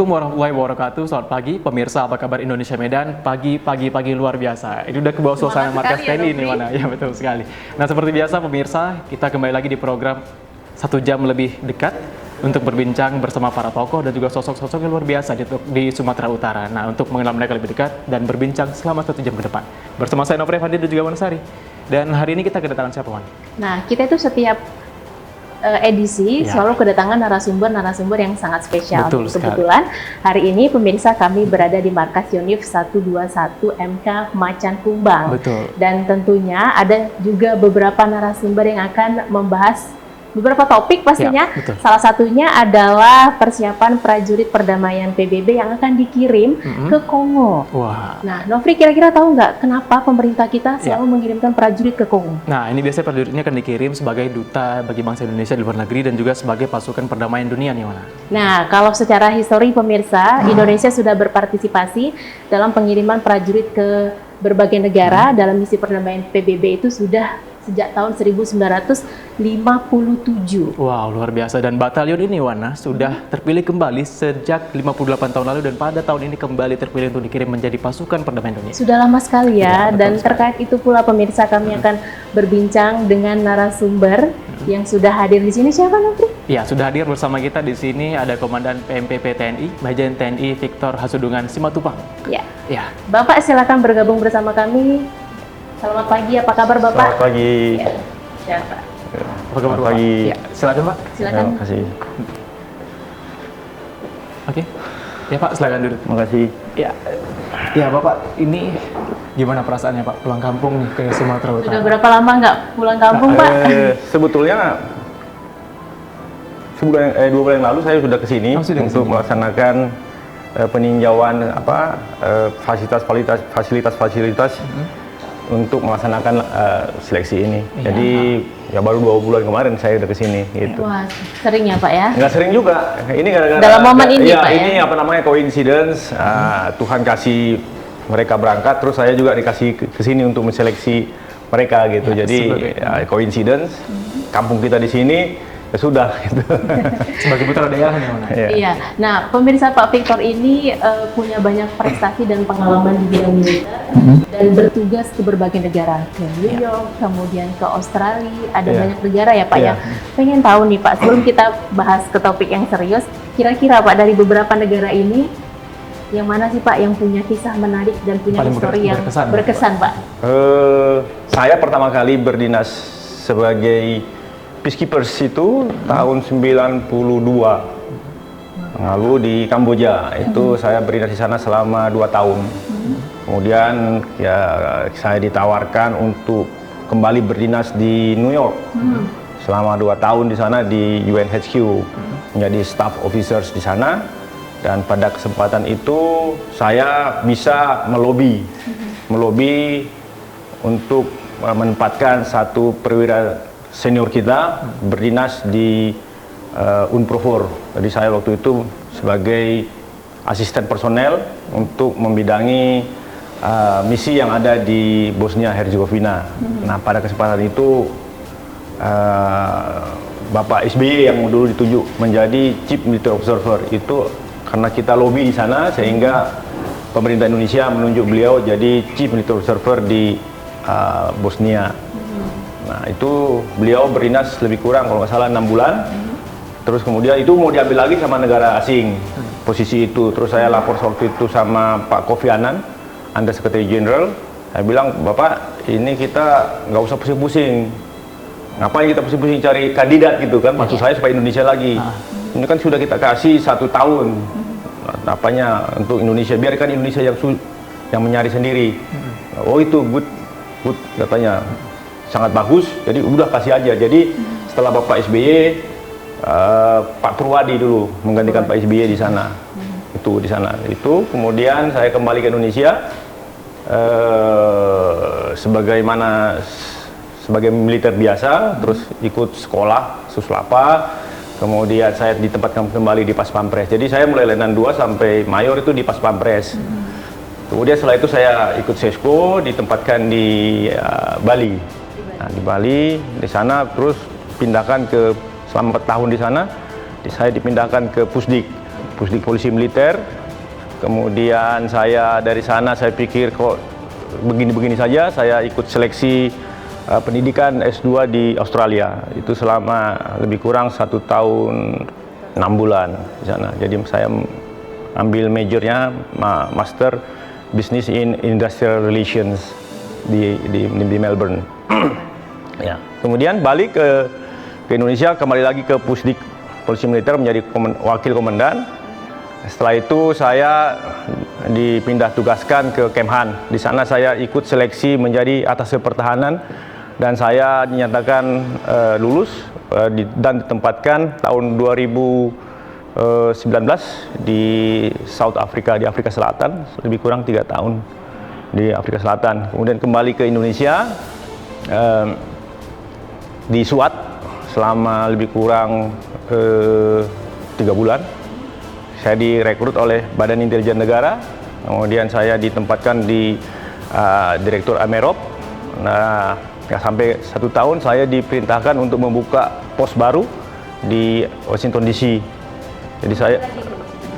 Assalamualaikum warahmatullahi wabarakatuh. Selamat pagi pemirsa, apa kabar Indonesia Medan? Pagi luar biasa. Ini udah ke bawah suasana markas TNI ini mana? Ya betul sekali. Nah seperti biasa pemirsa, kita kembali lagi di program 1 jam lebih dekat untuk berbincang bersama para tokoh dan juga sosok-sosok yang luar biasa di Sumatera Utara. Nah untuk mengenal mereka lebih dekat dan berbincang selama 1 jam ke depan. Bersama saya Nofri Fandi dan juga Wansari. Dan hari ini kita kedatangan siapa, Wan? Nah kita itu setiap edisi selalu kedatangan narasumber yang sangat spesial. Betul sekali. Kebetulan hari ini pemirsa kami berada di markas Yonif 121 MK Macan Kumbang. Betul. Dan tentunya ada juga beberapa narasumber yang akan membahas beberapa topik pastinya. Ya, salah satunya adalah persiapan prajurit perdamaian PBB yang akan dikirim ke Kongo. Wah. Nah, Nofri kira-kira tahu nggak kenapa pemerintah kita selalu mengirimkan prajurit ke Kongo? Nah, ini biasanya prajurit ini akan dikirim sebagai duta bagi bangsa Indonesia di luar negeri dan juga sebagai pasukan perdamaian dunia nih, Wana. Nah, kalau secara histori pemirsa, Indonesia sudah berpartisipasi dalam pengiriman prajurit ke berbagai negara dalam misi perdamaian PBB itu sudah sejak tahun 1957. Wow, luar biasa. Dan batalion ini, Wana, sudah terpilih kembali sejak 58 tahun lalu dan pada tahun ini kembali terpilih untuk dikirim menjadi pasukan perdamaian Indonesia. Sudah lama sekali ya, Betul dan sekali. terkait itu pula pemirsa kami akan berbincang dengan narasumber yang sudah hadir di sini. Siapa Nofri? Ya, sudah hadir bersama kita di sini ada Komandan PMPP TNI, Majen TNI Victor Hasudungan Simatupang. Ya. Ya, Bapak silakan bergabung bersama kami. Selamat pagi, apa kabar Bapak? Selamat pagi. Ya. Siapa? apa kabar Selamat Bapak? pagi. Ya, silakan Pak. Silakan. Terima kasih. Oke. Ya Pak, silakan duduk. Terima kasih. Ya Bapak, ini gimana perasaannya Pak pulang kampung nih ke Sumatera Utara? Sudah berapa lama nggak pulang kampung Pak? Sebetulnya sebulan 2 bulan yang lalu saya sudah kesini Oh, sudah untuk kesini. melaksanakan peninjauan fasilitas untuk melaksanakan seleksi ini. Iya. Jadi ya baru 2 bulan kemarin saya udah kesini gitu. Wah, sering ya Pak ya? Nggak sering juga. Ini gara-gara Dalam momen ini, ya, Pak, ya? ini apa namanya coincidence. Tuhan kasih mereka berangkat, terus saya juga dikasih ke sini untuk menseleksi mereka gitu. Ya, Jadi sebagai- ya, coincidence. Kampung kita di sini ya sudah gitu. Sebagai putra daerah nih Wana. Ya. Iya. Nah, pemirsa Pak Victor ini punya banyak prestasi dan pengalaman di bidang militer dan bertugas ke berbagai negara, ke New York, kemudian ke Australia, ada Iya. banyak negara ya Pak ya. Iya. Pengen tahu nih Pak, sebelum kita bahas ke topik yang serius, kira-kira Pak dari beberapa negara ini yang mana sih Pak yang punya kisah menarik dan punya Paling histori yang berkesan, berkesan Pak? Saya pertama kali berdinas sebagai peacekeepers itu tahun 92 lalu di Kamboja. Itu saya berdinas di sana selama 2 tahun. Kemudian ya saya ditawarkan untuk kembali berdinas di New York selama 2 tahun di sana di UNHQ menjadi staff officers di sana. Dan pada kesempatan itu saya bisa melobi untuk menempatkan satu perwira senior kita berdinas di Unprofor. Jadi saya waktu itu sebagai asisten personel untuk membidangi misi yang ada di Bosnia Herzegovina. Nah pada kesempatan itu Bapak SBY yang dulu ditunjuk menjadi Chief Military Observer itu karena kita lobby di sana sehingga pemerintah Indonesia menunjuk beliau jadi Chief Military Observer di Bosnia. Nah itu beliau berdinas lebih kurang kalau nggak salah 6 bulan. Terus kemudian itu mau diambil lagi sama negara asing posisi itu. Terus saya lapor waktu itu sama Pak Kofi Annan, Under Secretary General. Saya bilang, Bapak ini kita nggak usah pusing-pusing. Ngapain kita pusing-pusing cari kandidat gitu kan? Maksud saya supaya Indonesia lagi. Ini kan sudah kita kasih 1 tahun. Apanya untuk Indonesia, biarkan Indonesia yang mencari sendiri. Oh itu good katanya, sangat bagus. Jadi udah kasih aja. Jadi setelah Bapak SBY, Pak Purwadi dulu menggantikan Pak SBY di sana. Itu di sana. Itu kemudian saya kembali ke Indonesia sebagai militer biasa, terus ikut sekolah Suslapa. Kemudian saya ditempatkan kembali di Pas Pampres. Jadi saya mulai Letnan 2 sampai Mayor itu di Pas Pampres. Kemudian setelah itu saya ikut Sesko, ditempatkan di Bali. Nah, di Bali, di sana terus pindahkan ke selama 4 tahun di sana. Saya dipindahkan ke Pusdik Pusdik Polisi Militer. Kemudian saya dari sana saya pikir kok begini-begini saja, saya ikut seleksi pendidikan S2 di Australia. Itu selama lebih kurang 1 tahun 6 bulan di sana. Jadi saya ambil majornya Master Business in Industrial Relations di Melbourne. Ya. Kemudian balik ke Indonesia, kembali lagi ke Pusdik Polisi Militer menjadi wakil komandan. Setelah itu saya dipindah tugaskan ke Kemhan. Di sana saya ikut seleksi menjadi atase pertahanan dan saya dinyatakan lulus dan ditempatkan tahun 2019 di South Africa, di Afrika Selatan, lebih kurang 3 tahun di Afrika Selatan. Kemudian kembali ke Indonesia di SWAT selama lebih kurang 3 bulan. Saya direkrut oleh Badan Intelijen Negara, kemudian saya ditempatkan di Direktur Amerop. Nah, sampai 1 tahun saya diperintahkan untuk membuka pos baru di Washington DC. Jadi saya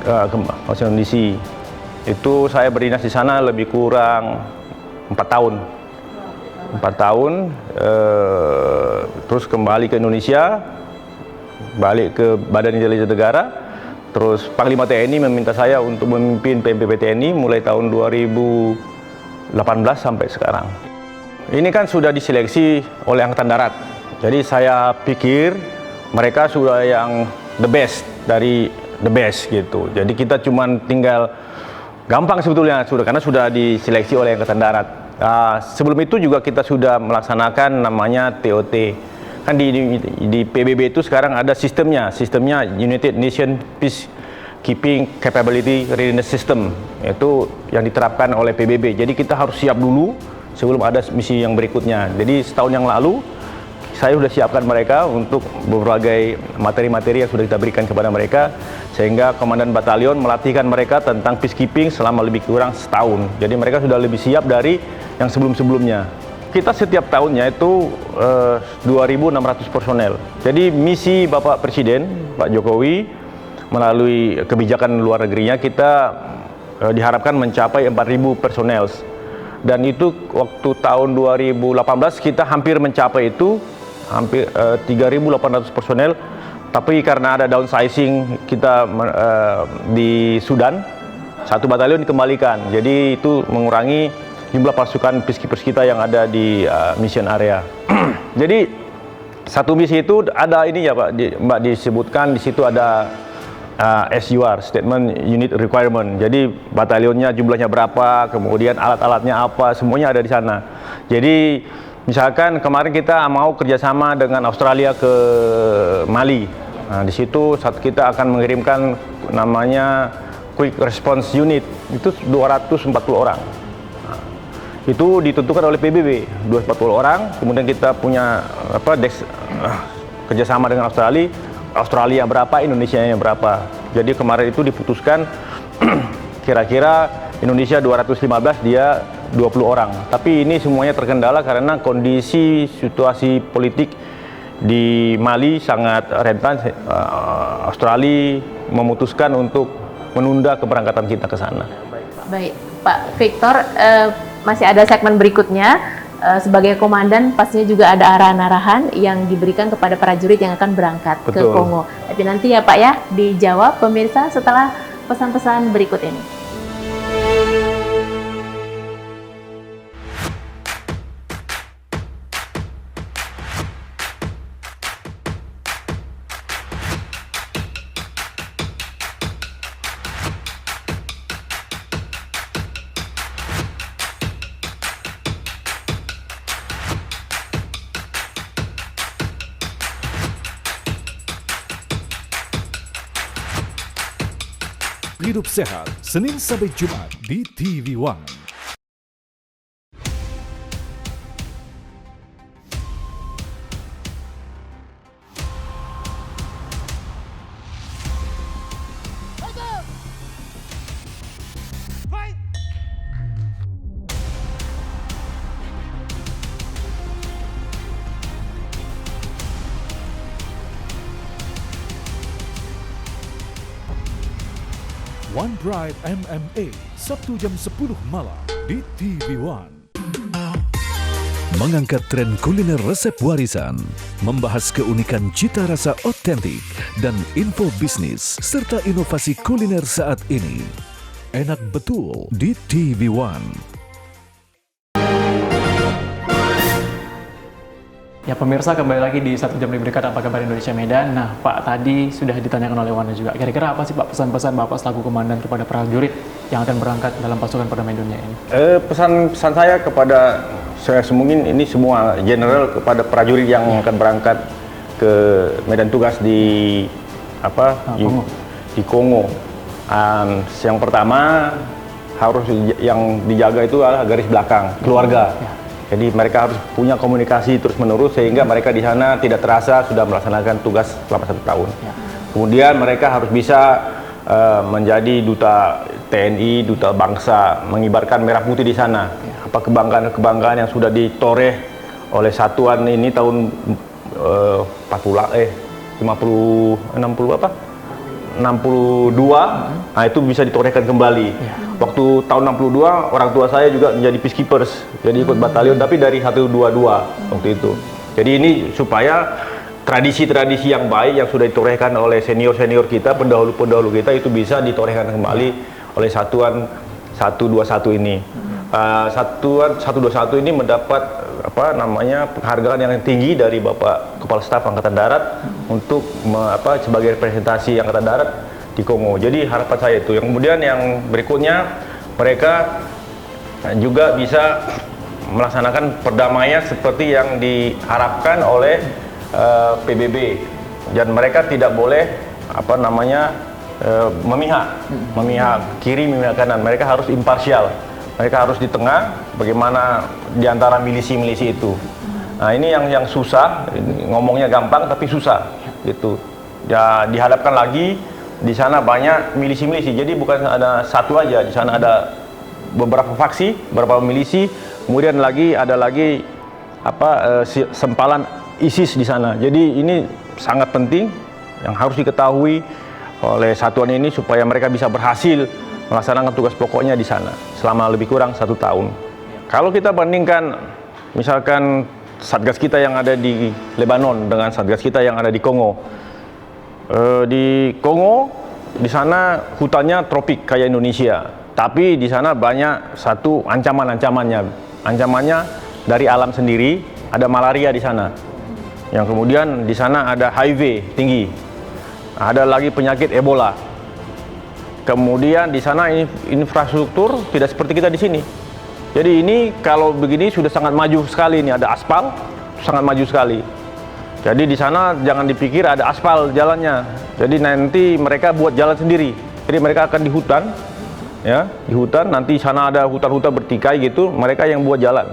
ke Washington DC. Itu saya berdinas di sana lebih kurang 4 tahun. 4 tahun, terus kembali ke Indonesia, balik ke Badan Intelijen Negara. Terus Panglima TNI meminta saya untuk memimpin PMPP TNI mulai tahun 2018 sampai sekarang. Ini kan sudah diseleksi oleh Angkatan Darat. Jadi saya pikir mereka sudah yang the best dari the best gitu. Jadi kita cuman tinggal gampang sebetulnya karena sudah diseleksi oleh Angkatan Darat. Sebelum itu juga kita sudah melaksanakan namanya TOT. Kan di PBB itu sekarang ada sistemnya United Nations Peacekeeping Capability Readiness System. Itu yang diterapkan oleh PBB. Jadi kita harus siap dulu sebelum ada misi yang berikutnya. Jadi setahun yang lalu saya sudah siapkan mereka untuk berbagai materi-materi yang sudah kita berikan kepada mereka, sehingga Komandan Batalion melatihkan mereka tentang peacekeeping selama lebih kurang setahun. Jadi mereka sudah lebih siap dari yang sebelum-sebelumnya. Kita setiap tahunnya itu 2.600 personel. Jadi misi Bapak Presiden, Pak Jokowi, melalui kebijakan luar negerinya, kita diharapkan mencapai 4.000 personel. Dan itu waktu tahun 2018 kita hampir mencapai itu, hampir 3.800 personel. Tapi karena ada downsizing kita di Sudan, 1 batalion dikembalikan. Jadi itu mengurangi jumlah pasukan peacekeepers kita yang ada di mission area. Jadi satu misi itu ada ini ya Pak, Mbak disebutkan di situ ada SUR, Statement Unit Requirement. Jadi batalionnya jumlahnya berapa, kemudian alat-alatnya apa, semuanya ada di sana. Jadi misalkan kemarin kita mau kerjasama dengan Australia ke Mali. Nah, di situ kita akan mengirimkan namanya Quick Response Unit, itu 240 orang. Itu ditentukan oleh PBB 240 orang. Kemudian kita punya kerjasama dengan Australia berapa, Indonesia yang berapa. Jadi kemarin itu diputuskan kira-kira Indonesia 215, dia 20 orang. Tapi ini semuanya terkendala karena kondisi situasi politik di Mali sangat rentan. Australia memutuskan untuk menunda keberangkatan kita ke sana. Baik, Pak Victor, masih ada segmen berikutnya. Sebagai komandan pastinya juga ada arahan-arahan yang diberikan kepada prajurit yang akan berangkat ke Kongo. Tapi nanti ya Pak ya, dijawab pemirsa setelah pesan-pesan berikut ini. Hidup Sehat, Senin sampai Jumat di TV One. One Pride MMA, Sabtu jam 10 malam di TV One. Mengangkat tren kuliner resep warisan, membahas keunikan cita rasa otentik dan info bisnis serta inovasi kuliner saat ini. Enak betul di TV One. Ya pemirsa, kembali lagi di Satu Jam Lebih Dekat Apa Kabar Indonesia Medan. Nah Pak, tadi sudah ditanyakan oleh Wana juga, kira-kira apa sih Pak pesan-pesan Bapak selaku komandan kepada prajurit yang akan berangkat dalam pasukan perdamaian dunia ini? Pesan saya kepada saya mungkin ini semua general kepada prajurit yang akan berangkat ke medan tugas di Kongo. di Kongo. Yang pertama harus yang dijaga itu adalah garis belakang keluarga. Jadi mereka harus punya komunikasi terus-menerus sehingga mereka di sana tidak terasa sudah melaksanakan tugas selama 1 tahun. Kemudian mereka harus bisa menjadi duta TNI, duta bangsa, mengibarkan merah putih di sana. Apa kebanggaan-kebanggaan yang sudah ditoreh oleh satuan ini tahun 62, nah itu bisa ditorehkan kembali. Waktu tahun 62 orang tua saya juga menjadi peacekeepers, jadi ikut batalion tapi dari 122 waktu itu. Jadi ini supaya tradisi-tradisi yang baik yang sudah ditorehkan oleh senior-senior kita, pendahulu-pendahulu kita itu bisa ditorehkan kembali oleh satuan 121 ini. Satuan 121 ini mendapat penghargaan yang tinggi dari Bapak Kepala Staf Angkatan Darat untuk sebagai representasi Angkatan Darat di Kongo. Jadi harapan saya itu. Yang kemudian yang berikutnya mereka juga bisa melaksanakan perdamaian seperti yang diharapkan oleh PBB, dan mereka tidak boleh memihak kiri, memihak kanan. Mereka harus imparsial. Mereka harus di tengah, bagaimana di antara milisi-milisi itu. Nah ini yang susah, ngomongnya gampang tapi susah gitu. Ya dihadapkan lagi di sana banyak milisi-milisi, jadi bukan ada satu aja, di sana ada beberapa faksi, beberapa milisi, kemudian ada lagi sempalan ISIS di sana. Jadi ini sangat penting yang harus diketahui oleh satuan ini supaya mereka bisa berhasil melaksanakan tugas pokoknya di sana selama lebih kurang 1 tahun. Kalau kita bandingkan misalkan satgas kita yang ada di Lebanon dengan satgas kita yang ada di Kongo. Di Kongo, di sana hutannya tropik kayak Indonesia, tapi di sana banyak satu ancamannya dari alam sendiri, ada malaria di sana. Yang kemudian di sana ada HIV tinggi, ada lagi penyakit Ebola. Kemudian di sana infrastruktur tidak seperti kita di sini. Jadi ini kalau begini sudah sangat maju sekali, ini ada aspal, sangat maju sekali. Jadi di sana jangan dipikir ada aspal jalannya. Jadi nanti mereka buat jalan sendiri. Jadi mereka akan di hutan, ya, di hutan. Nanti sana ada hutan-hutan bertikai gitu. Mereka yang buat jalan.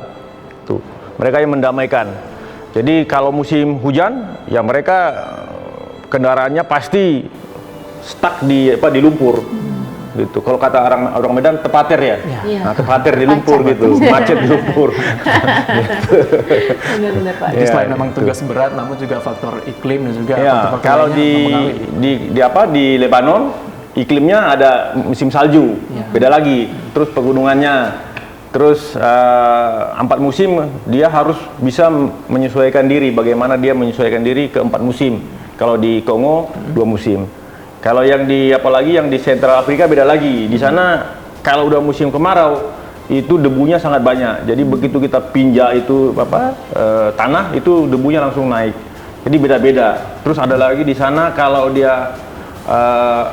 Tuh, mereka yang mendamaikan. Jadi kalau musim hujan, ya mereka kendaraannya pasti stuck di lumpur. Gitu. Kalau kata orang Medan tepater ya. Nah, tepater di lumpur gitu, macet di lumpur. Benar-benar Pak. Jadi selain memang tugas berat, namun juga faktor iklim dan juga faktor kalau di Lebanon iklimnya ada musim salju, beda lagi. Terus pegunungannya, terus 4 musim dia harus bisa menyesuaikan diri. Bagaimana dia menyesuaikan diri ke 4 musim? Kalau di Kongo 2 musim. Kalau yang di Sentral Afrika beda lagi. Di sana kalau udah musim kemarau itu debunya sangat banyak. Jadi begitu kita pinjak itu tanah itu debunya langsung naik. Jadi beda-beda. Terus ada lagi di sana kalau dia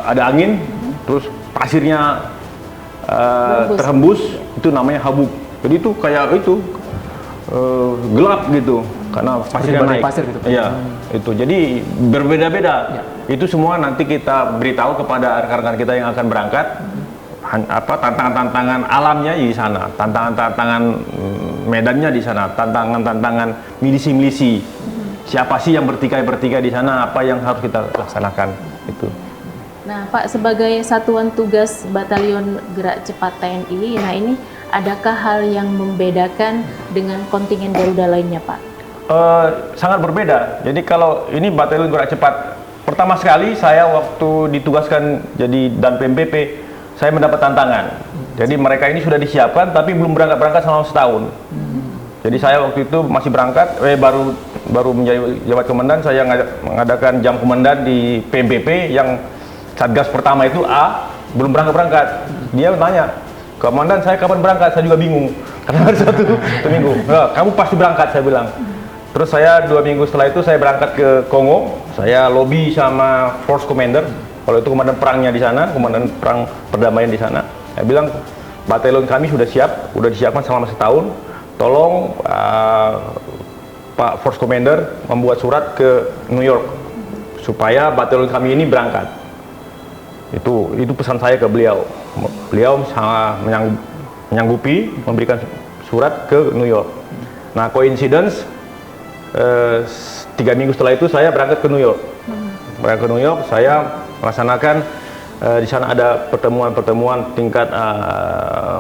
ada angin, terus pasirnya terhembus, itu namanya habuk. Jadi itu kayak gelap gitu karena pasirnya naik. Pasir gitu. Iya, itu. Jadi berbeda-beda. Itu semua nanti kita beritahu kepada rekan-rekan kita yang akan berangkat. Tantangan-tantangan alamnya di sana, tantangan-tantangan medannya di sana, tantangan-tantangan milisi-milisi. Siapa sih yang bertikai-bertikai di sana? Apa yang harus kita laksanakan? Itu. Nah, Pak, sebagai satuan tugas Batalion Gerak Cepat TNI, nah ini adakah hal yang membedakan dengan kontingen Garuda lainnya, Pak? Sangat berbeda. Jadi kalau ini Batalion Gerak Cepat, pertama sekali saya waktu ditugaskan jadi Dan PMPP saya mendapat tantangan. Jadi mereka ini sudah disiapkan tapi belum berangkat selama setahun. Jadi saya waktu itu masih berangkat, baru menjadi jabat komandan, saya mengadakan jam komandan di PMPP yang Satgas pertama itu A, belum berangkat. Dia tanya, komandan saya kapan berangkat? Saya juga bingung. Karena hari satu minggu. Nah, kamu pasti berangkat, saya bilang. Terus saya 2 minggu setelah itu saya berangkat ke Kongo. Saya lobby sama Force Commander. Kalau itu komandan perangnya di sana, komandan perang perdamaian di sana. Saya bilang, batalion kami sudah siap, sudah disiapkan selama setahun. Tolong Pak Force Commander membuat surat ke New York supaya batalion kami ini berangkat. Itu pesan saya ke beliau. Beliau sangat menyanggupi memberikan surat ke New York. Nah, coincidence 3 minggu setelah itu saya berangkat ke New York. Berangkat ke New York, saya melaksanakan di sana ada pertemuan tingkat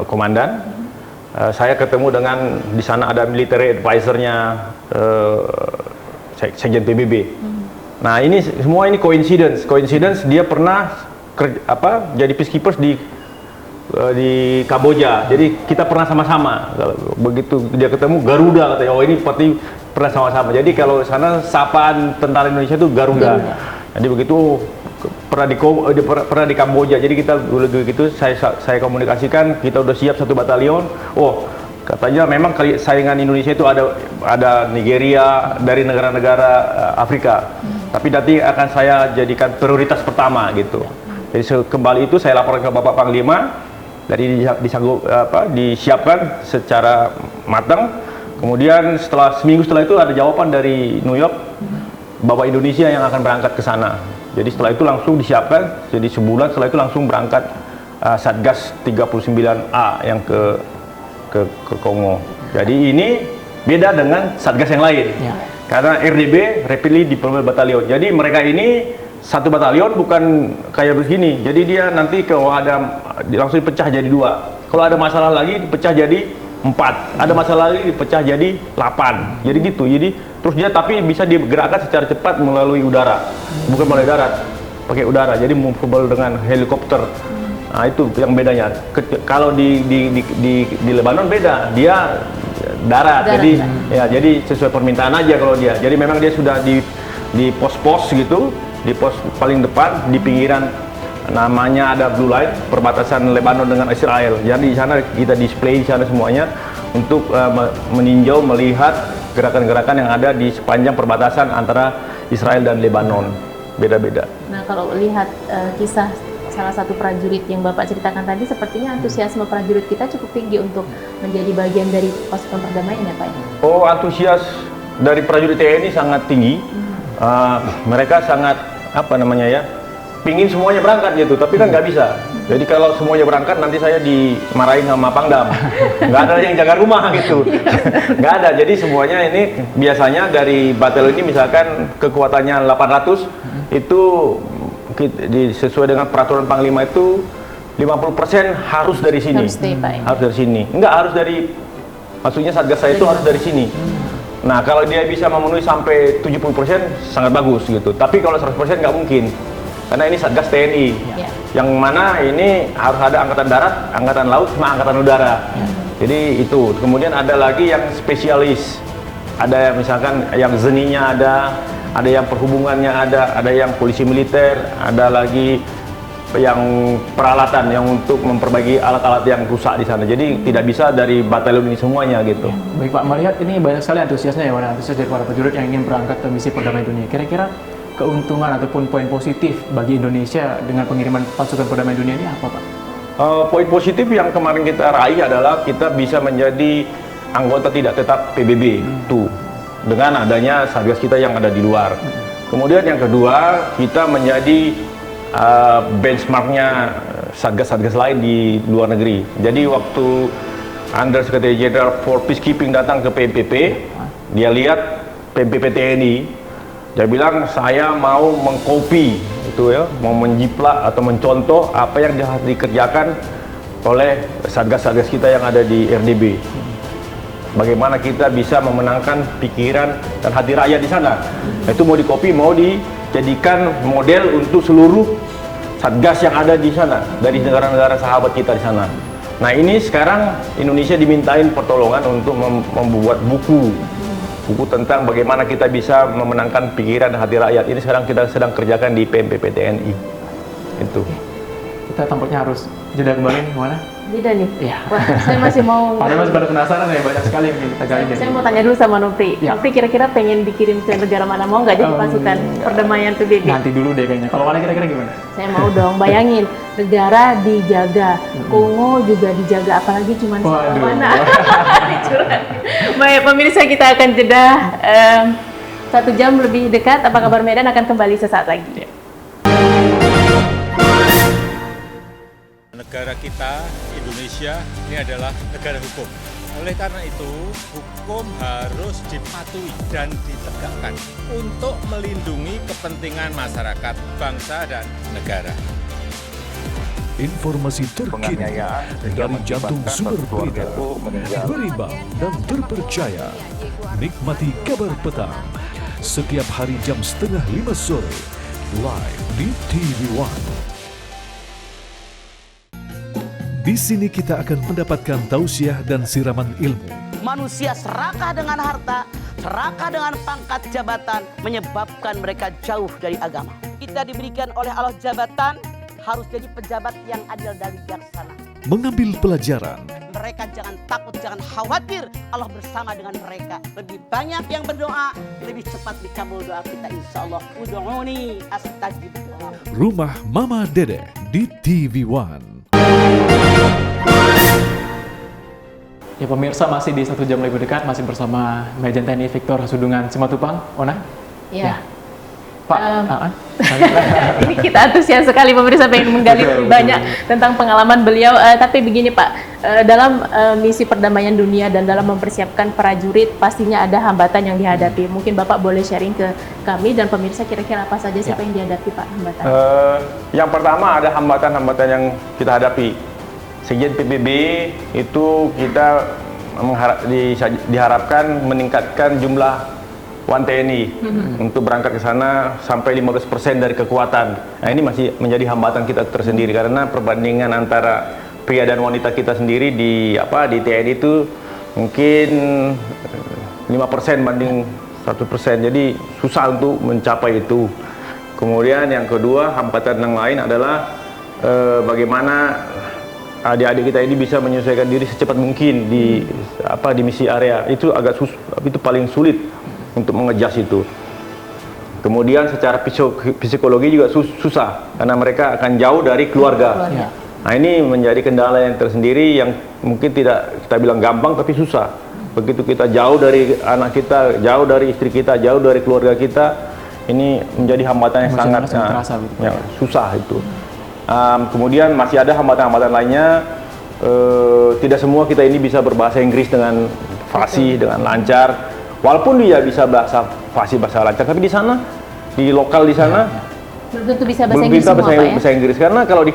komandan. Saya ketemu dengan di sana ada military advisor-nya Sekjen PBB. Nah, ini semua ini coincidence dia pernah jadi peacekeepers di Kamboja. Jadi kita pernah sama-sama. Begitu dia ketemu Garuda, katanya, oh ini pasti pernah sama-sama. Jadi kalau sana sapaan tentara Indonesia itu Garuda. Jadi begitu pernah di Kamboja. Jadi kita begitu saya komunikasikan, kita udah siap 1 batalion. Oh, katanya memang saingan Indonesia itu ada Nigeria, dari negara-negara Afrika. Tapi nanti akan saya jadikan prioritas pertama gitu. Jadi kembali itu saya laporkan ke Bapak Panglima, dari disiapkan secara matang. Kemudian seminggu setelah itu ada jawaban dari New York, Bapak Indonesia yang akan berangkat ke sana. Jadi setelah itu langsung disiapkan, jadi sebulan setelah itu langsung berangkat Satgas 39A yang ke Kongo. Jadi ini beda dengan Satgas yang lain. Ya. Karena RDB, Rapidly Deployable Battalion. Jadi mereka ini 1 batalion bukan kayak begini. Jadi dia nanti kalau ada langsung dipecah jadi 2. Kalau ada masalah lagi dipecah jadi 4. Ada masalah lagi dipecah jadi 8. Jadi gitu. Jadi terus dia tapi bisa digerakkan secara cepat melalui udara. Bukan melalui darat, pakai udara. Jadi movable dengan helikopter. Nah, itu yang bedanya. Kalau di Lebanon beda. Dia darat. Jadi ya jadi sesuai permintaan aja kalau dia. Jadi memang dia sudah di pos-pos gitu. Di pos paling depan, di pinggiran namanya ada Blue Line, perbatasan Lebanon dengan Israel. Jadi di sana kita display di sana semuanya untuk meninjau, melihat gerakan-gerakan yang ada di sepanjang perbatasan antara Israel dan Lebanon. Beda-beda. Nah, kalau lihat kisah salah satu prajurit yang Bapak ceritakan tadi, sepertinya antusiasme prajurit kita cukup tinggi untuk menjadi bagian dari pasukan perdamaian ya Pak? Oh, antusias dari prajurit TNI sangat tinggi. Mereka sangat pingin semuanya berangkat gitu, tapi kan nggak bisa. Jadi kalau semuanya berangkat nanti saya dimarahin sama Pangdam, nggak ada yang jaga rumah gitu, nggak ada. Jadi semuanya ini biasanya dari batalion ini misalkan kekuatannya 800, itu sesuai dengan peraturan Panglima itu 50% harus dari sini, harus dari sini, nggak harus dari, maksudnya Satgas saya itu harus dari sini. Nah, kalau dia bisa memenuhi sampai 70% sangat bagus gitu. Tapi kalau 100% nggak mungkin. Karena ini Satgas TNI. Ya. Yang mana ini harus ada angkatan darat, angkatan laut, sama angkatan udara. Ya. Jadi itu. Kemudian ada lagi yang spesialis. Ada misalkan yang zeninya ada yang perhubungannya ada yang polisi militer, ada lagi yang peralatan yang untuk memperbaiki alat-alat yang rusak di sana. Jadi tidak bisa dari batalion ini semuanya gitu. Baik Pak, melihat ini banyak sekali antusiasnya ya, antusias dari para prajurit yang ingin berangkat ke misi perdamaian dunia. Kira-kira keuntungan ataupun poin positif bagi Indonesia dengan pengiriman pasukan perdamaian dunia ini apa Pak? Poin positif yang kemarin kita raih adalah kita bisa menjadi anggota tidak tetap PBB tuh dengan adanya Satgas kita yang ada di luar. Kemudian yang kedua, kita menjadi benchmarknya Satgas-Satgas lain di luar negeri. Jadi waktu Under Secretary General for Peacekeeping datang ke PMPP, dia lihat PMPP TNI, dia bilang saya mau mengcopy itu ya, mau menjiplak atau mencontoh apa yang harus dikerjakan oleh Satgas-Satgas kita yang ada di RDB. Bagaimana kita bisa memenangkan pikiran dan hati rakyat di sana. Itu mau dikopi, mau dijadikan model untuk seluruh satgas yang ada di sana dari negara-negara sahabat kita di sana. Nah ini sekarang Indonesia dimintain pertolongan untuk membuat buku tentang bagaimana kita bisa memenangkan pikiran dan hati rakyat. Ini sekarang kita sedang kerjakan di PMPP TNI. Itu. Kita tampaknya harus jeda kembali kemana? Beda nih. Iya. Wah, saya masih mau. Padahal masih pada penasaran ya, banyak sekali yang ingin kita gali. Saya mau tanya dulu sama Nopri. Ya. Nopri kira-kira pengen dikirim ke negara mana? Mau nggak jadi pasukan perdamaian PBB? Nanti dulu deh kayaknya. Kalau Wana kira-kira gimana? Saya mau dong. Bayangin, negara dijaga, Kongo juga dijaga, apalagi cuma Waduh. mana? Curhat. Baik, pemirsa, kita akan jeda 1 jam lebih dekat. Apa kabar Medan akan kembali sesaat lagi. Negara kita, Indonesia, ini adalah negara hukum. Oleh karena itu, hukum harus dipatuhi dan ditegakkan untuk melindungi kepentingan masyarakat, bangsa, dan negara. Informasi terkini dari jantung sumber berita, berimbang dan terpercaya. Nikmati kabar petang setiap hari jam 4:30 sore, live di TV One. Di sini kita akan mendapatkan tausiah dan siraman ilmu. Manusia serakah dengan harta, serakah dengan pangkat jabatan, menyebabkan mereka jauh dari agama. Kita diberikan oleh Allah jabatan, harus jadi pejabat yang adil dan bijaksana. Mengambil pelajaran, Mereka jangan takut, jangan khawatir, Allah bersama dengan mereka. Lebih banyak yang berdoa, lebih cepat dikabul doa kita, insya Allah. Ud'uni astajib lakum. Rumah Mama Dede di TV One. Ya pemirsa, masih di 1 jam lebih dekat, masih bersama Majen TNI Victor Hasudungan Simatupang. Ona? Ya. Pak, Ini kita antusias sekali pemirsa pengen menggali lebih banyak tentang pengalaman beliau. Tapi begini Pak, dalam misi perdamaian dunia dan dalam mempersiapkan prajurit pastinya ada hambatan yang dihadapi. Mungkin Bapak boleh sharing ke kami dan pemirsa kira-kira apa saja siapa yang dihadapi Pak hambatan? Yang pertama ada hambatan-hambatan yang kita hadapi. Sekjen PBB itu kita diharapkan meningkatkan jumlah Wan TNI untuk berangkat ke sana sampai 15% dari kekuatan. Nah ini masih menjadi hambatan kita tersendiri karena perbandingan antara pria dan wanita kita sendiri di TNI itu mungkin 5% banding 100%. Jadi susah untuk mencapai itu. Kemudian yang kedua hambatan yang lain adalah bagaimana adik-adik kita ini bisa menyesuaikan diri secepat mungkin di misi area. Itu itu paling sulit untuk mengejas itu. Kemudian secara psikologi juga susah karena mereka akan jauh dari keluarga. Nah ini menjadi kendala yang tersendiri yang mungkin tidak kita bilang gampang tapi susah. Begitu kita jauh dari anak kita, jauh dari istri kita, jauh dari keluarga kita, ini menjadi hambatan yang sangat susah itu. Kemudian masih ada hambatan-hambatan lainnya. Tidak semua kita ini bisa berbahasa Inggris dengan fasih, dengan lancar. Walaupun dia bisa bahasa fasih, bahasa lancar, tapi di sana, di lokal di sana, Belum tentu bisa bahasa belum Inggris bisa semua Pak ya? bahasa Inggris. Karena kalau di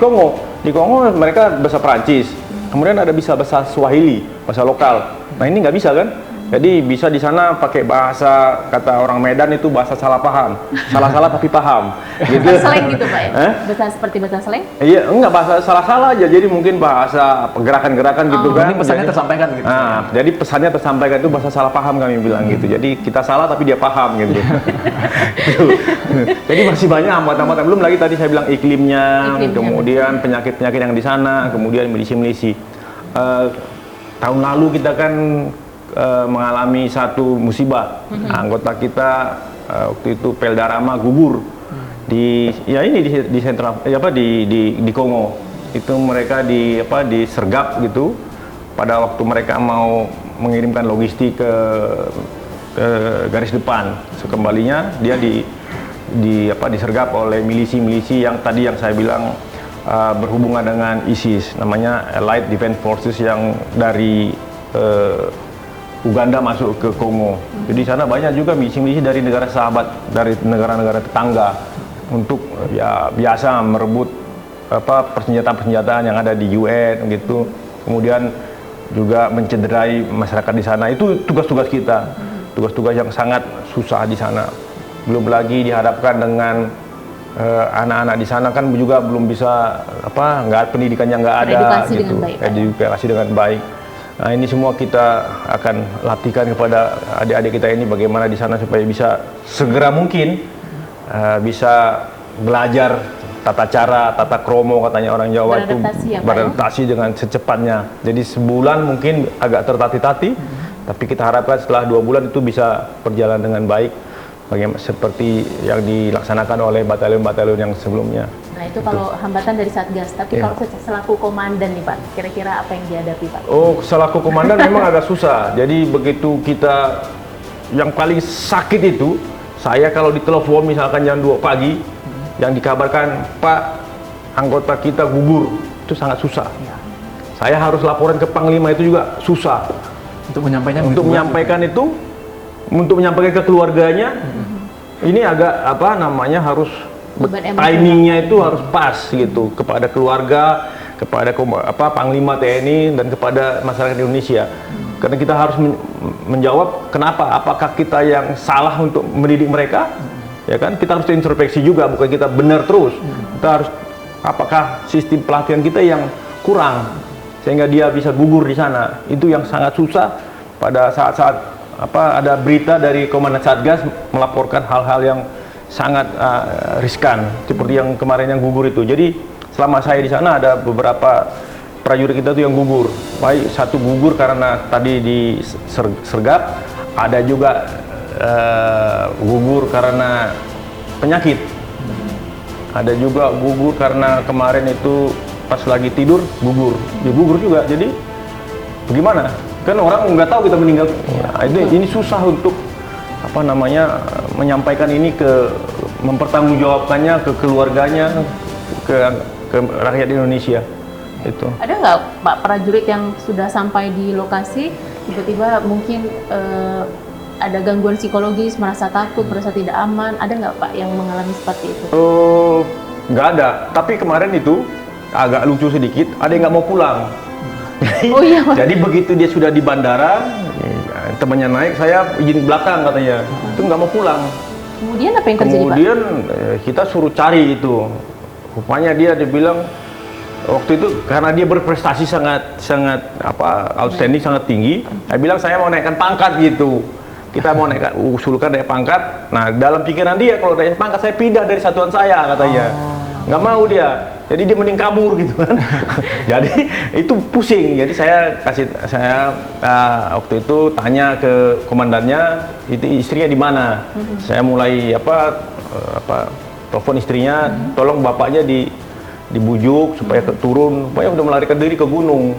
Kongo mereka bahasa Perancis. Kemudian ada bisa bahasa Swahili, bahasa lokal. Nah ini nggak bisa kan? Jadi bisa di sana pakai bahasa, kata orang Medan itu bahasa salah paham, salah-salah tapi paham. Gitu. Bahasa slang gitu Pak ya? Bahasa seperti bahasa slang? Iya, enggak bahasa salah-salah aja. Jadi mungkin bahasa gerakan-gerakan gitu kan. Ini pesannya tersampaikan gitu. Nah, jadi pesannya tersampaikan itu bahasa salah paham kami bilang gitu. Jadi kita salah tapi dia paham gitu. Gitu. Jadi masih banyak hambatan-hambatan. Belum lagi tadi saya bilang iklimnya. Kemudian penyakit-penyakit yang di sana, kemudian milisi-milisi. Tahun lalu kita kan mengalami satu musibah. Anggota kita waktu itu Pelda Rama gugur di sentral di Kongo. Itu mereka disergap gitu pada waktu mereka mau mengirimkan logistik ke garis depan. Sekembalinya dia disergap oleh milisi-milisi yang tadi yang saya bilang berhubungan dengan ISIS, namanya Allied Defense Forces yang dari Uganda masuk ke Kongo. Jadi sana banyak juga misi-misi dari negara sahabat, dari negara-negara tetangga untuk ya biasa merebut persenjataan-persenjataan yang ada di UN gitu. Kemudian juga mencederai masyarakat di sana. Itu tugas-tugas kita. Tugas-tugas yang sangat susah di sana. Belum lagi dihadapkan dengan anak-anak di sana kan juga belum bisa nggak pendidikannya nggak ada Teredukasi gitu, dengan baik, Pak. edukasi dengan baik. Nah ini semua kita akan latihkan kepada adik-adik kita ini bagaimana di sana supaya bisa segera mungkin bisa belajar tata cara, tata kromo katanya orang Jawa itu Beradaptasi ya, Pak, beradaptasi dengan secepatnya. Jadi sebulan mungkin agak tertati-tati, tapi kita harapkan setelah 2 bulan itu bisa berjalan dengan baik. Bagaimana seperti yang dilaksanakan oleh batalion-batalion yang sebelumnya. Nah itu kalau hambatan dari Satgas, tapi Iya. kalau selaku komandan nih Pak, kira-kira apa yang dihadapi Pak? Oh, selaku komandan memang agak susah. Jadi begitu kita yang paling sakit itu, saya kalau ditelepon misalkan jam 2 pagi, yang dikabarkan Pak anggota kita gugur, itu sangat susah. Saya harus laporan ke Panglima itu juga susah. Untuk menyampaikan Untuk menyampaikan ke keluarganya, ini agak harus Beban emosional. timingnya itu harus pas gitu kepada keluarga, kepada Panglima TNI dan kepada masyarakat Indonesia. Karena kita harus menjawab kenapa, apakah kita yang salah untuk mendidik mereka, ya kan? Kita harus introspeksi juga, bukan kita benar terus. Kita harus apakah sistem pelatihan kita yang kurang sehingga dia bisa gugur di sana. Itu yang sangat susah pada saat-saat ada berita dari Komandan Satgas melaporkan hal-hal yang sangat riskan seperti yang kemarin yang gugur itu. Jadi selama saya di sana ada beberapa prajurit kita tuh yang gugur. Baik satu gugur karena tadi disergap, ada juga gugur karena penyakit. Ada juga gugur karena kemarin itu pas lagi tidur gugur. Dia gugur juga. Jadi bagaimana? Kan orang nggak tahu kita meninggal. Nah, ini susah untuk menyampaikan ini mempertanggungjawabkannya ke keluarganya, ke rakyat Indonesia. Itu. Ada nggak Pak prajurit yang sudah sampai di lokasi tiba-tiba mungkin ada gangguan psikologis, merasa takut, merasa tidak aman? Ada nggak Pak yang mengalami seperti itu? Nggak ada. Tapi kemarin itu agak lucu sedikit. Ada yang nggak mau pulang. Oh iya, Pak. Jadi begitu dia sudah di bandara, temannya naik, saya izin belakang katanya. Itu nggak mau pulang. Kemudian apa yang terjadi Pak? Kemudian kita suruh cari itu. Rupanya dia bilang waktu itu karena dia berprestasi sangat outstanding, sangat tinggi. Saya bilang saya mau naikkan pangkat gitu. Kita mau usulkan naik pangkat. Nah dalam pikiran dia kalau naik pangkat saya pindah dari satuan saya katanya. Nggak mau dia. Jadi dia mending kabur gitu kan. Jadi itu pusing. Jadi saya waktu itu tanya ke komandannya, itu istrinya di mana. Saya mulai telepon istrinya, tolong bapaknya dibujuk supaya turun, supaya udah melarikan diri ke gunung.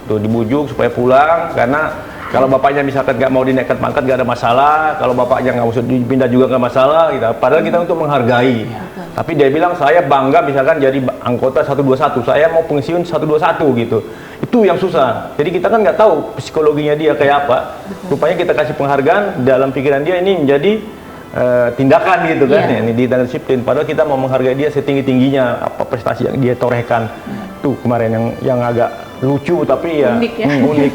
Tuh dibujuk supaya pulang karena kalau bapaknya misalkan nggak mau dinaikkan pangkat nggak ada masalah, kalau bapaknya nggak usah dipindah juga nggak masalah gitu. Padahal kita untuk menghargai. Tapi dia bilang saya bangga misalkan jadi anggota 121, saya mau pensiun 121 gitu. Itu yang susah. Jadi kita kan nggak tahu psikologinya dia kayak apa. Rupanya kita kasih penghargaan dalam pikiran dia ini menjadi tindakan gitu kan. Ini di dalam disiplin. Padahal kita mau menghargai dia setinggi-tingginya apa prestasi yang dia torehkan. Tuh kemarin yang agak lucu tapi ya unik.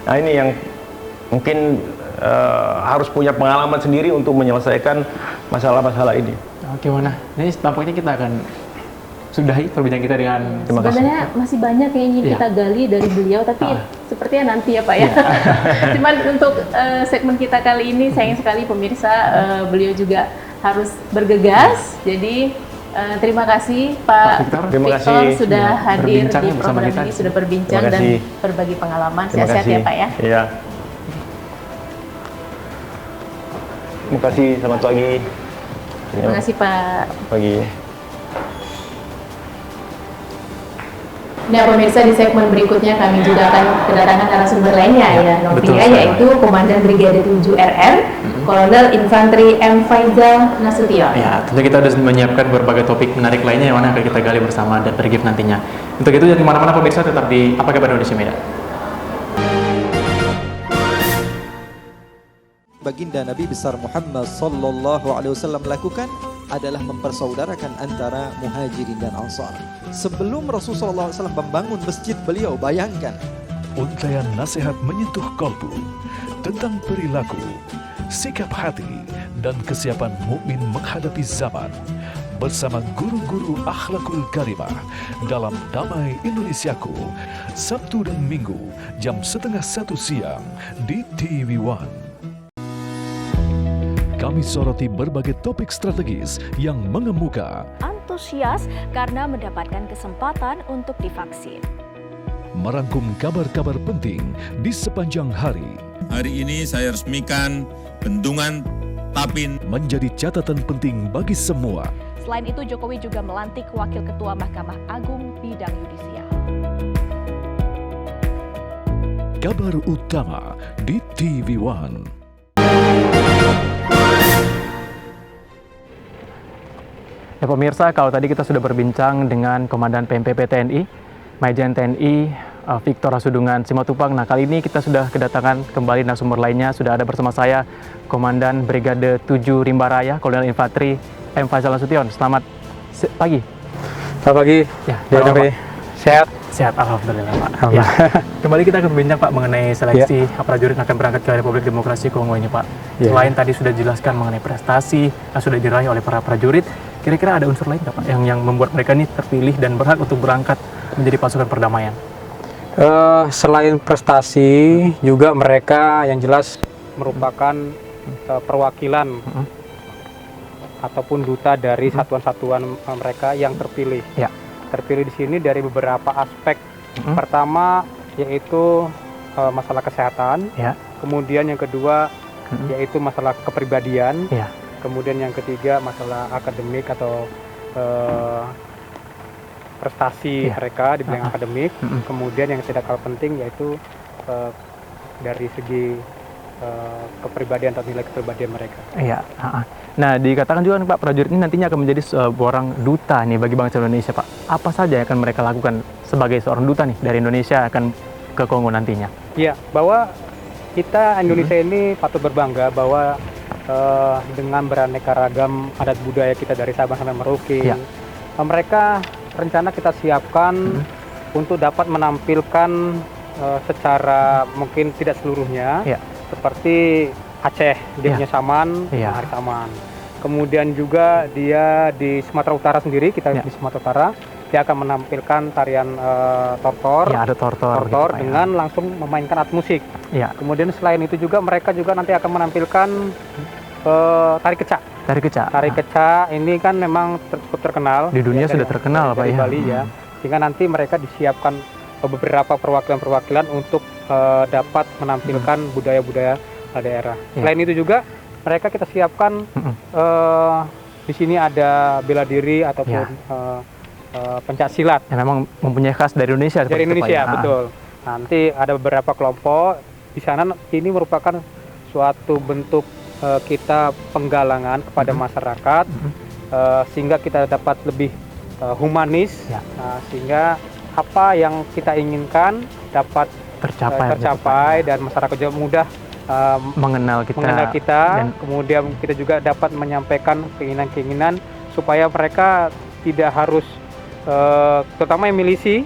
Nah ini yang mungkin harus punya pengalaman sendiri untuk menyelesaikan masalah-masalah ini. Oke, Mana. Ini tampaknya kita akan sudahi perbincangan kita dengan sebenarnya masih banyak yang ingin kita gali dari beliau, tapi sepertinya nanti ya Pak ya. Cuman untuk segmen kita kali ini sayang sekali pemirsa beliau juga harus bergegas. Jadi terima kasih Pak Victor sudah hadir di program ini, sudah berbincang dan berbagi pengalaman. Sehat-sehat ya Pak ya. Iya. Terima kasih, selamat pagi. Terima kasih Pak. Pagi. Nah pemirsa, di segmen berikutnya kami juga akan kedatangan narasumber lainnya ya Novia, yaitu Komandan Brigade 7 RR, Kolonel Infanteri M. Faizal Nasution. Ya, tentu kita sudah menyiapkan berbagai topik menarik lainnya yang mana akan kita gali bersama dan bergif nantinya. Untuk itu jangan kemana-mana pemirsa, tetap di Apa Kabar Indonesia Medan. Baginda Nabi besar Muhammad sallallahu alaihi wasallam lakukan adalah mempersaudarakan antara Muhajirin dan Ansar. Sebelum Rasulullah SAW membangun masjid, beliau bayangkan untaian nasihat menyentuh kalbu tentang perilaku, sikap hati, dan kesiapan mukmin menghadapi zaman bersama guru-guru akhlakul karimah dalam Damai Indonesiaku, Sabtu dan Minggu jam 12:30 siang di TV One. Kami soroti berbagai topik strategis yang mengemuka, antusias karena mendapatkan kesempatan untuk divaksin. Merangkum kabar-kabar penting di sepanjang hari. Hari ini saya resmikan bendungan Tapin Menjadi catatan penting bagi semua. Selain itu, Jokowi juga melantik Wakil Ketua Mahkamah Agung bidang yudisial. Kabar utama di TV One. Ya pemirsa, kalau tadi kita sudah berbincang dengan Komandan PMPP TNI, Majen TNI Victor Hasudungan Simatupang. Nah, kali ini kita sudah kedatangan kembali narasumber lainnya. Sudah ada bersama saya Komandan Brigade 7 Rimba Raya, Kolonel Infantri M. Faisal Nasution. Selamat pagi. Selamat pagi. Ya, Pak. Sehat? Sehat, alhamdulillah Pak. Ya. Kembali kita akan berbincang Pak mengenai seleksi prajurit yang akan berangkat ke Republik Demokrasi Kongo ini Pak. Selain tadi sudah dijelaskan mengenai prestasi yang sudah diraih oleh para prajurit, kira-kira ada unsur lain nggak Pak yang membuat mereka ini terpilih dan berhak untuk berangkat menjadi pasukan perdamaian? Selain prestasi, juga mereka yang jelas merupakan perwakilan ataupun duta dari satuan-satuan mereka yang terpilih. Ya. Terpilih di sini dari beberapa aspek. Pertama yaitu masalah kesehatan. Ya. Kemudian yang kedua yaitu masalah kepribadian. Ya. Kemudian yang ketiga masalah akademik atau prestasi mereka di bidang akademik. Kemudian yang tidak kalah penting yaitu dari segi kepribadian atau nilai kepribadian mereka. Iya. Nah, dikatakan juga Pak, prajurit ini nantinya akan menjadi seorang duta nih bagi bangsa Indonesia Pak. Apa saja yang akan mereka lakukan sebagai seorang duta nih dari Indonesia akan ke Kongo nantinya? Iya, bahwa kita Indonesia ini patut berbangga bahwa dengan beraneka ragam adat budaya kita dari Sabang sampai Merauke, mereka rencana kita siapkan untuk dapat menampilkan secara mungkin tidak seluruhnya, seperti Aceh, dia punya Saman, Hari Saman. Kemudian juga dia di Sumatera Utara sendiri, kita di Sumatera Utara, dia akan menampilkan tarian tortor, ada tortor gitu, dengan langsung memainkan alat musik. Kemudian selain itu juga mereka juga nanti akan menampilkan tari kecak. Tari kecak ini kan memang cukup terkenal. Di dunia sudah terkenal Pak ya. Bali ya. Sehingga nanti mereka disiapkan beberapa perwakilan-perwakilan untuk dapat menampilkan budaya-budaya daerah. Selain itu juga mereka kita siapkan di sini ada bela diri ataupun pencak silat. Yang memang mempunyai khas dari Indonesia. Dari Indonesia, betul. Nanti ada beberapa kelompok di sana. Ini merupakan suatu bentuk kita penggalangan kepada masyarakat sehingga kita dapat lebih humanis, sehingga apa yang kita inginkan dapat tercapai dan masyarakat juga mudah mengenal kita dan kemudian kita juga dapat menyampaikan keinginan-keinginan supaya mereka tidak harus terutama yang milisi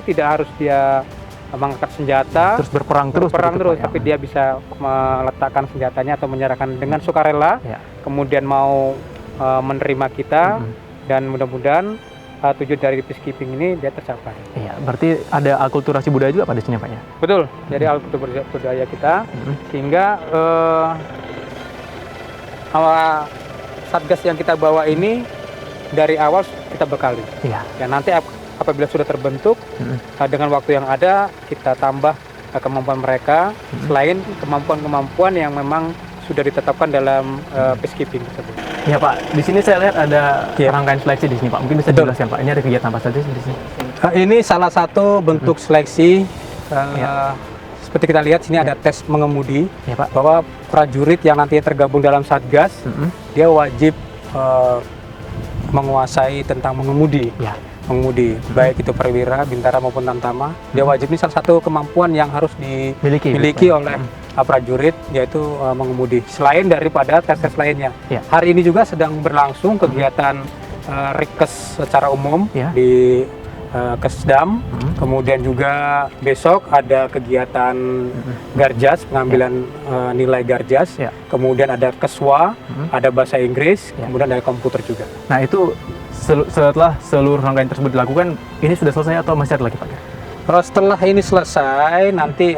tidak harus dia mengangkat senjata terus berperang terus, tapi dia bisa meletakkan senjatanya atau menyerahkan dengan sukarela, kemudian mau menerima kita dan mudah-mudahan tujuan dari peacekeeping ini dia tercapai. Iya, berarti ada akulturasi budaya juga pada sini Pak ya? Betul, jadi akulturasi budaya kita sehingga satgas yang kita bawa ini dari awal kita bekali. Dan nanti apabila sudah terbentuk dengan waktu yang ada kita tambah kemampuan mereka selain kemampuan-kemampuan yang memang sudah ditetapkan dalam peacekeeping tersebut. Ya Pak, di sini saya lihat ada rangkaian seleksi di sini Pak. Mungkin bisa dijelaskan Pak, ini ada kegiatan apa saja di sini? Ini salah satu bentuk seleksi. Seperti kita lihat sini ada tes mengemudi, bahwa prajurit yang nantinya tergabung dalam satgas, dia wajib menguasai tentang mengemudi. Baik itu perwira, bintara maupun tamtama, dia wajib. Ini salah satu kemampuan yang harus dimiliki oleh prajurit, yaitu mengemudi. Selain daripada tes-tes lainnya. Hari ini juga sedang berlangsung kegiatan Rikes secara umum di Kesdam, kemudian juga besok ada kegiatan Garjas, pengambilan nilai Garjas, kemudian ada Keswa, ada bahasa Inggris, kemudian ada komputer juga. Nah itu setelah seluruh rangkaian tersebut dilakukan, ini sudah selesai atau masih ada lagi Pak? Setelah ini selesai, nanti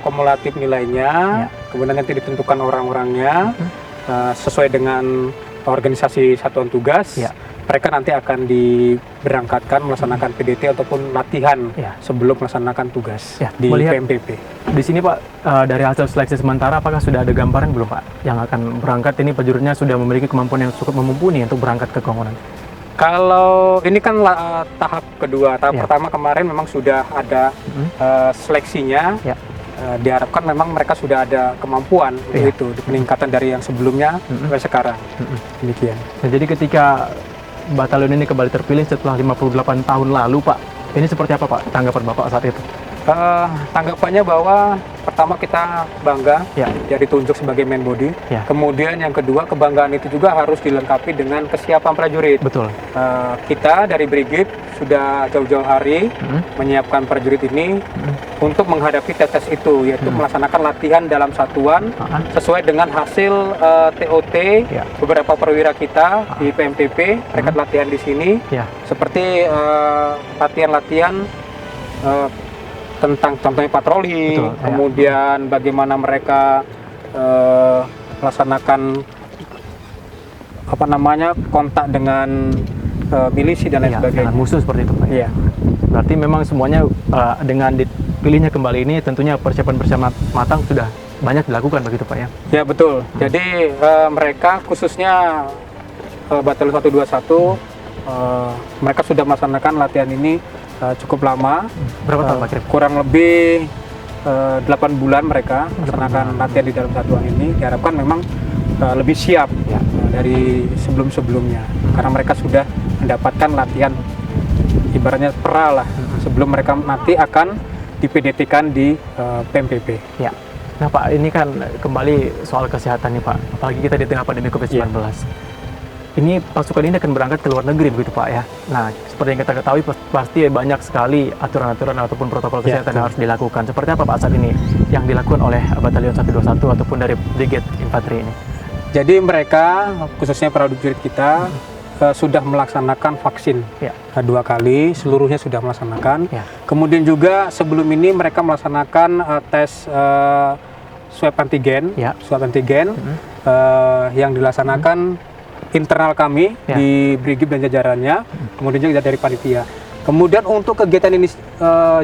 kumulatif nilainya, kemudian nanti ditentukan orang-orangnya sesuai dengan organisasi satuan tugas. Mereka nanti akan diberangkatkan melaksanakan PDT ataupun latihan sebelum melaksanakan tugas di PMPP. Di sini Pak, dari hasil seleksi sementara, apakah sudah ada gambaran belum Pak yang akan berangkat ini prajuritnya sudah memiliki kemampuan yang cukup mumpuni untuk berangkat ke Kongo nanti? Kalau ini kan tahap kedua, tahap pertama kemarin memang sudah ada seleksinya. Diharapkan memang mereka sudah ada kemampuan itu peningkatan dari yang sebelumnya sampai sekarang. Demikian. Nah, jadi ketika batalion ini kembali terpilih setelah 58 tahun lalu Pak, ini seperti apa Pak tanggapan Bapak saat itu? Tanggapannya bahwa pertama kita bangga ya ditunjuk sebagai main body. Kemudian yang kedua, kebanggaan itu juga harus dilengkapi dengan kesiapan prajurit. Betul. Kita dari Brigif sudah jauh-jauh hari menyiapkan prajurit ini untuk menghadapi tes itu, yaitu melaksanakan latihan dalam satuan sesuai dengan hasil TOT beberapa perwira kita di PMPP. Mereka latihan di sini seperti latihan-latihan tentang contohnya patroli, kemudian bagaimana mereka melaksanakan kontak dengan milisi dan lain sebagainya. Dengan musuh seperti itu Pak. Iya. Berarti memang semuanya dengan dipilihnya kembali ini tentunya persiapan matang sudah banyak dilakukan begitu Pak ya? Ya betul. Jadi mereka khususnya Batalion 121 mereka sudah melaksanakan latihan ini cukup lama. Berapa tahun Pak kira? Kurang lebih 8 bulan mereka melaksanakan latihan di dalam satuan ini. Diharapkan memang lebih siap dari sebelum-sebelumnya, karena mereka sudah mendapatkan latihan ibaratnya pra lah sebelum mereka nanti akan di-PDT-kan di PMPP. Ya. Nah Pak, ini kan kembali soal kesehatan nih Pak, apalagi kita di tengah pandemi COVID-19. Ini pasukan ini akan berangkat ke luar negeri begitu Pak ya. Nah, seperti yang kita ketahui pasti banyak sekali aturan-aturan ataupun protokol kesehatan yang harus dilakukan. Seperti apa Pak saat ini yang dilakukan oleh Batalion 121 ataupun dari Brigade Infanteri ini? Jadi mereka, khususnya prajurit kita, sudah melaksanakan vaksin 2 kali, seluruhnya sudah melaksanakan. Kemudian juga sebelum ini mereka melaksanakan tes swab antigen, yang dilaksanakan internal kami di Brigif dan jajarannya, kemudian juga dari panitia. Kemudian untuk kegiatan ini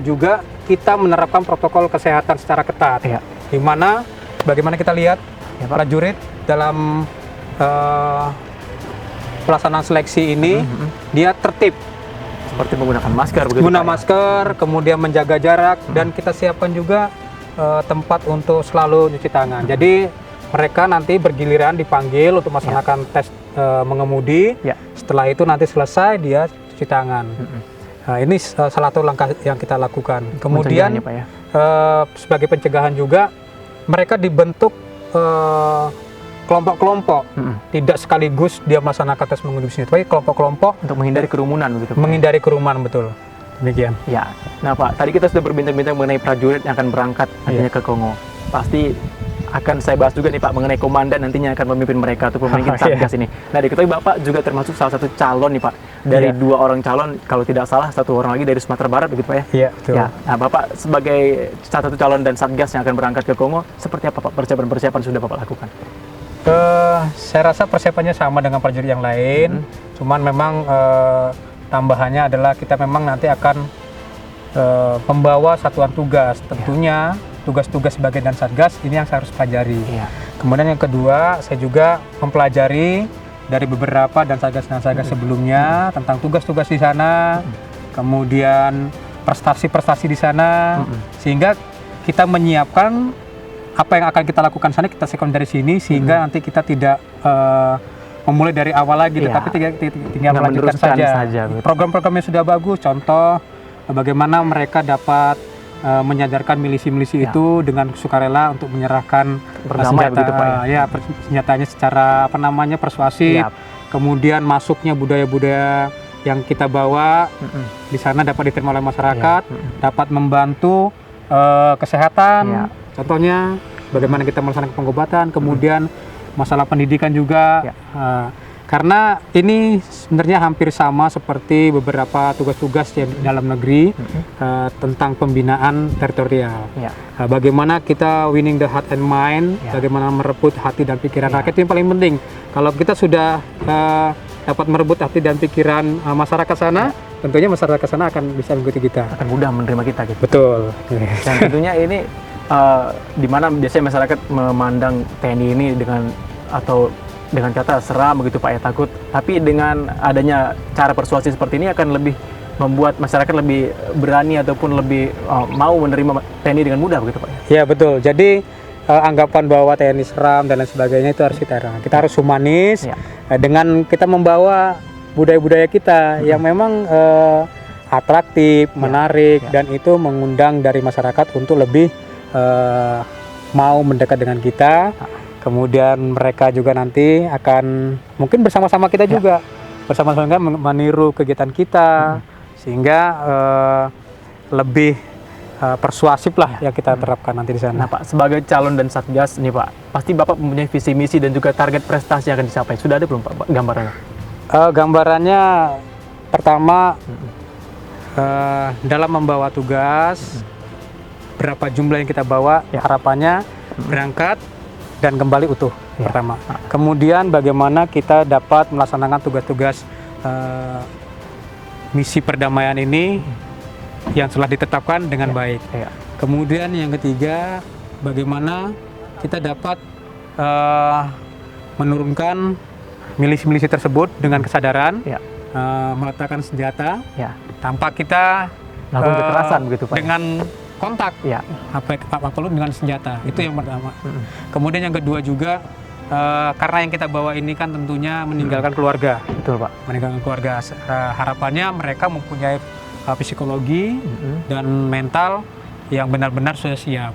juga kita menerapkan protokol kesehatan secara ketat, di mana bagaimana kita lihat prajurit dalam pelaksanaan seleksi ini dia tertib, seperti menggunakan masker, kemudian menjaga jarak, dan kita siapkan juga tempat untuk selalu cuci tangan. Jadi mereka nanti bergiliran dipanggil untuk melaksanakan tes mengemudi. Setelah itu nanti selesai dia cuci tangan. Nah, ini salah satu langkah yang kita lakukan. Kemudian sebagai pencegahan juga mereka dibentuk kelompok-kelompok, tidak sekaligus dia melaksanakan tes mengemudi di sini, tapi kelompok-kelompok untuk menghindari kerumunan begitu. Menghindari kerumunan, betul. Demikian. Ya. Nah Pak, tadi kita sudah berbincang-bincang mengenai prajurit yang akan berangkat nantinya ke Kongo. Pasti akan saya bahas juga nih Pak mengenai komandan nantinya akan memimpin mereka atau pemimpin Satgas ini. Nah, diketahui Bapak juga termasuk salah satu calon nih Pak dari 2 orang calon, kalau tidak salah 1 orang lagi dari Sumatera Barat begitu Pak ya? Iya, betul. Ya. Nah, Bapak sebagai salah satu calon dan Satgas yang akan berangkat ke Kongo, seperti apa Pak persiapan sudah Bapak lakukan? Saya rasa persiapannya sama dengan prajurit yang lain, cuman memang tambahannya adalah kita memang nanti akan membawa satuan tugas, tentunya tugas-tugas sebagai dan Satgas ini yang saya harus pelajari. Kemudian yang kedua, saya juga mempelajari dari beberapa dan Satgas sebelumnya tentang tugas-tugas di sana, kemudian prestasi-prestasi di sana, sehingga kita menyiapkan apa yang akan kita lakukan sana, kita siapkan dari sini, sehingga nanti kita tidak memulai dari awal lagi, tetapi tinggal melanjutkan saja. Program-programnya sudah bagus, contoh bagaimana mereka dapat menyadarkan milisi-milisi itu dengan sukarela untuk menyerahkan senjata, senjatanya secara persuasif. Kemudian masuknya budaya-budaya yang kita bawa di sana dapat diterima oleh masyarakat, dapat membantu kesehatan. Contohnya bagaimana kita melaksanakan pengobatan, kemudian masalah pendidikan juga. Karena ini sebenarnya hampir sama seperti beberapa tugas-tugas yang di dalam negeri tentang pembinaan teritorial. Ya. Bagaimana kita winning the heart and mind, bagaimana merebut hati dan pikiran rakyat, itu yang paling penting. Kalau kita sudah dapat merebut hati dan pikiran masyarakat sana, tentunya masyarakat sana akan bisa mengikuti kita. Akan mudah menerima kita gitu. Betul. Dan tentunya ini di mana biasanya masyarakat memandang TNI ini dengan kata seram begitu Pak ya, takut. Tapi dengan adanya cara persuasi seperti ini akan lebih membuat masyarakat lebih berani ataupun lebih mau menerima TNI dengan mudah begitu Pak ya. Ya betul. Jadi anggapan bahwa TNI seram dan lain sebagainya itu harus kita erang. Kita harus humanis dengan kita membawa budaya-budaya kita yang memang atraktif, menarik dan itu mengundang dari masyarakat untuk lebih mau mendekat dengan kita. Kemudian mereka juga nanti akan mungkin bersama-sama kita juga bersama-sama meniru kegiatan kita sehingga lebih persuasif lah yang kita terapkan nanti di sana. Nah Pak, sebagai calon dan satgas nih Pak, pasti Bapak mempunyai visi misi dan juga target prestasi yang akan dicapai. Sudah ada belum Pak gambarannya? Gambarannya pertama dalam membawa tugas berapa jumlah yang kita bawa, harapannya berangkat dan kembali utuh pertama. Kemudian bagaimana kita dapat melaksanakan tugas-tugas misi perdamaian ini yang telah ditetapkan dengan baik. Kemudian yang ketiga, bagaimana kita dapat menurunkan milisi-milisi tersebut dengan kesadaran, meletakkan senjata tanpa kita melakukan kekerasan begitu Pak. Dengan kontak, apa perlu dengan senjata. Itu yang pertama. Kemudian yang kedua juga karena yang kita bawa ini kan tentunya meninggalkan keluarga. Betul Pak. Meninggalkan keluarga. Harapannya mereka mempunyai psikologi dan mental yang benar-benar sudah siap.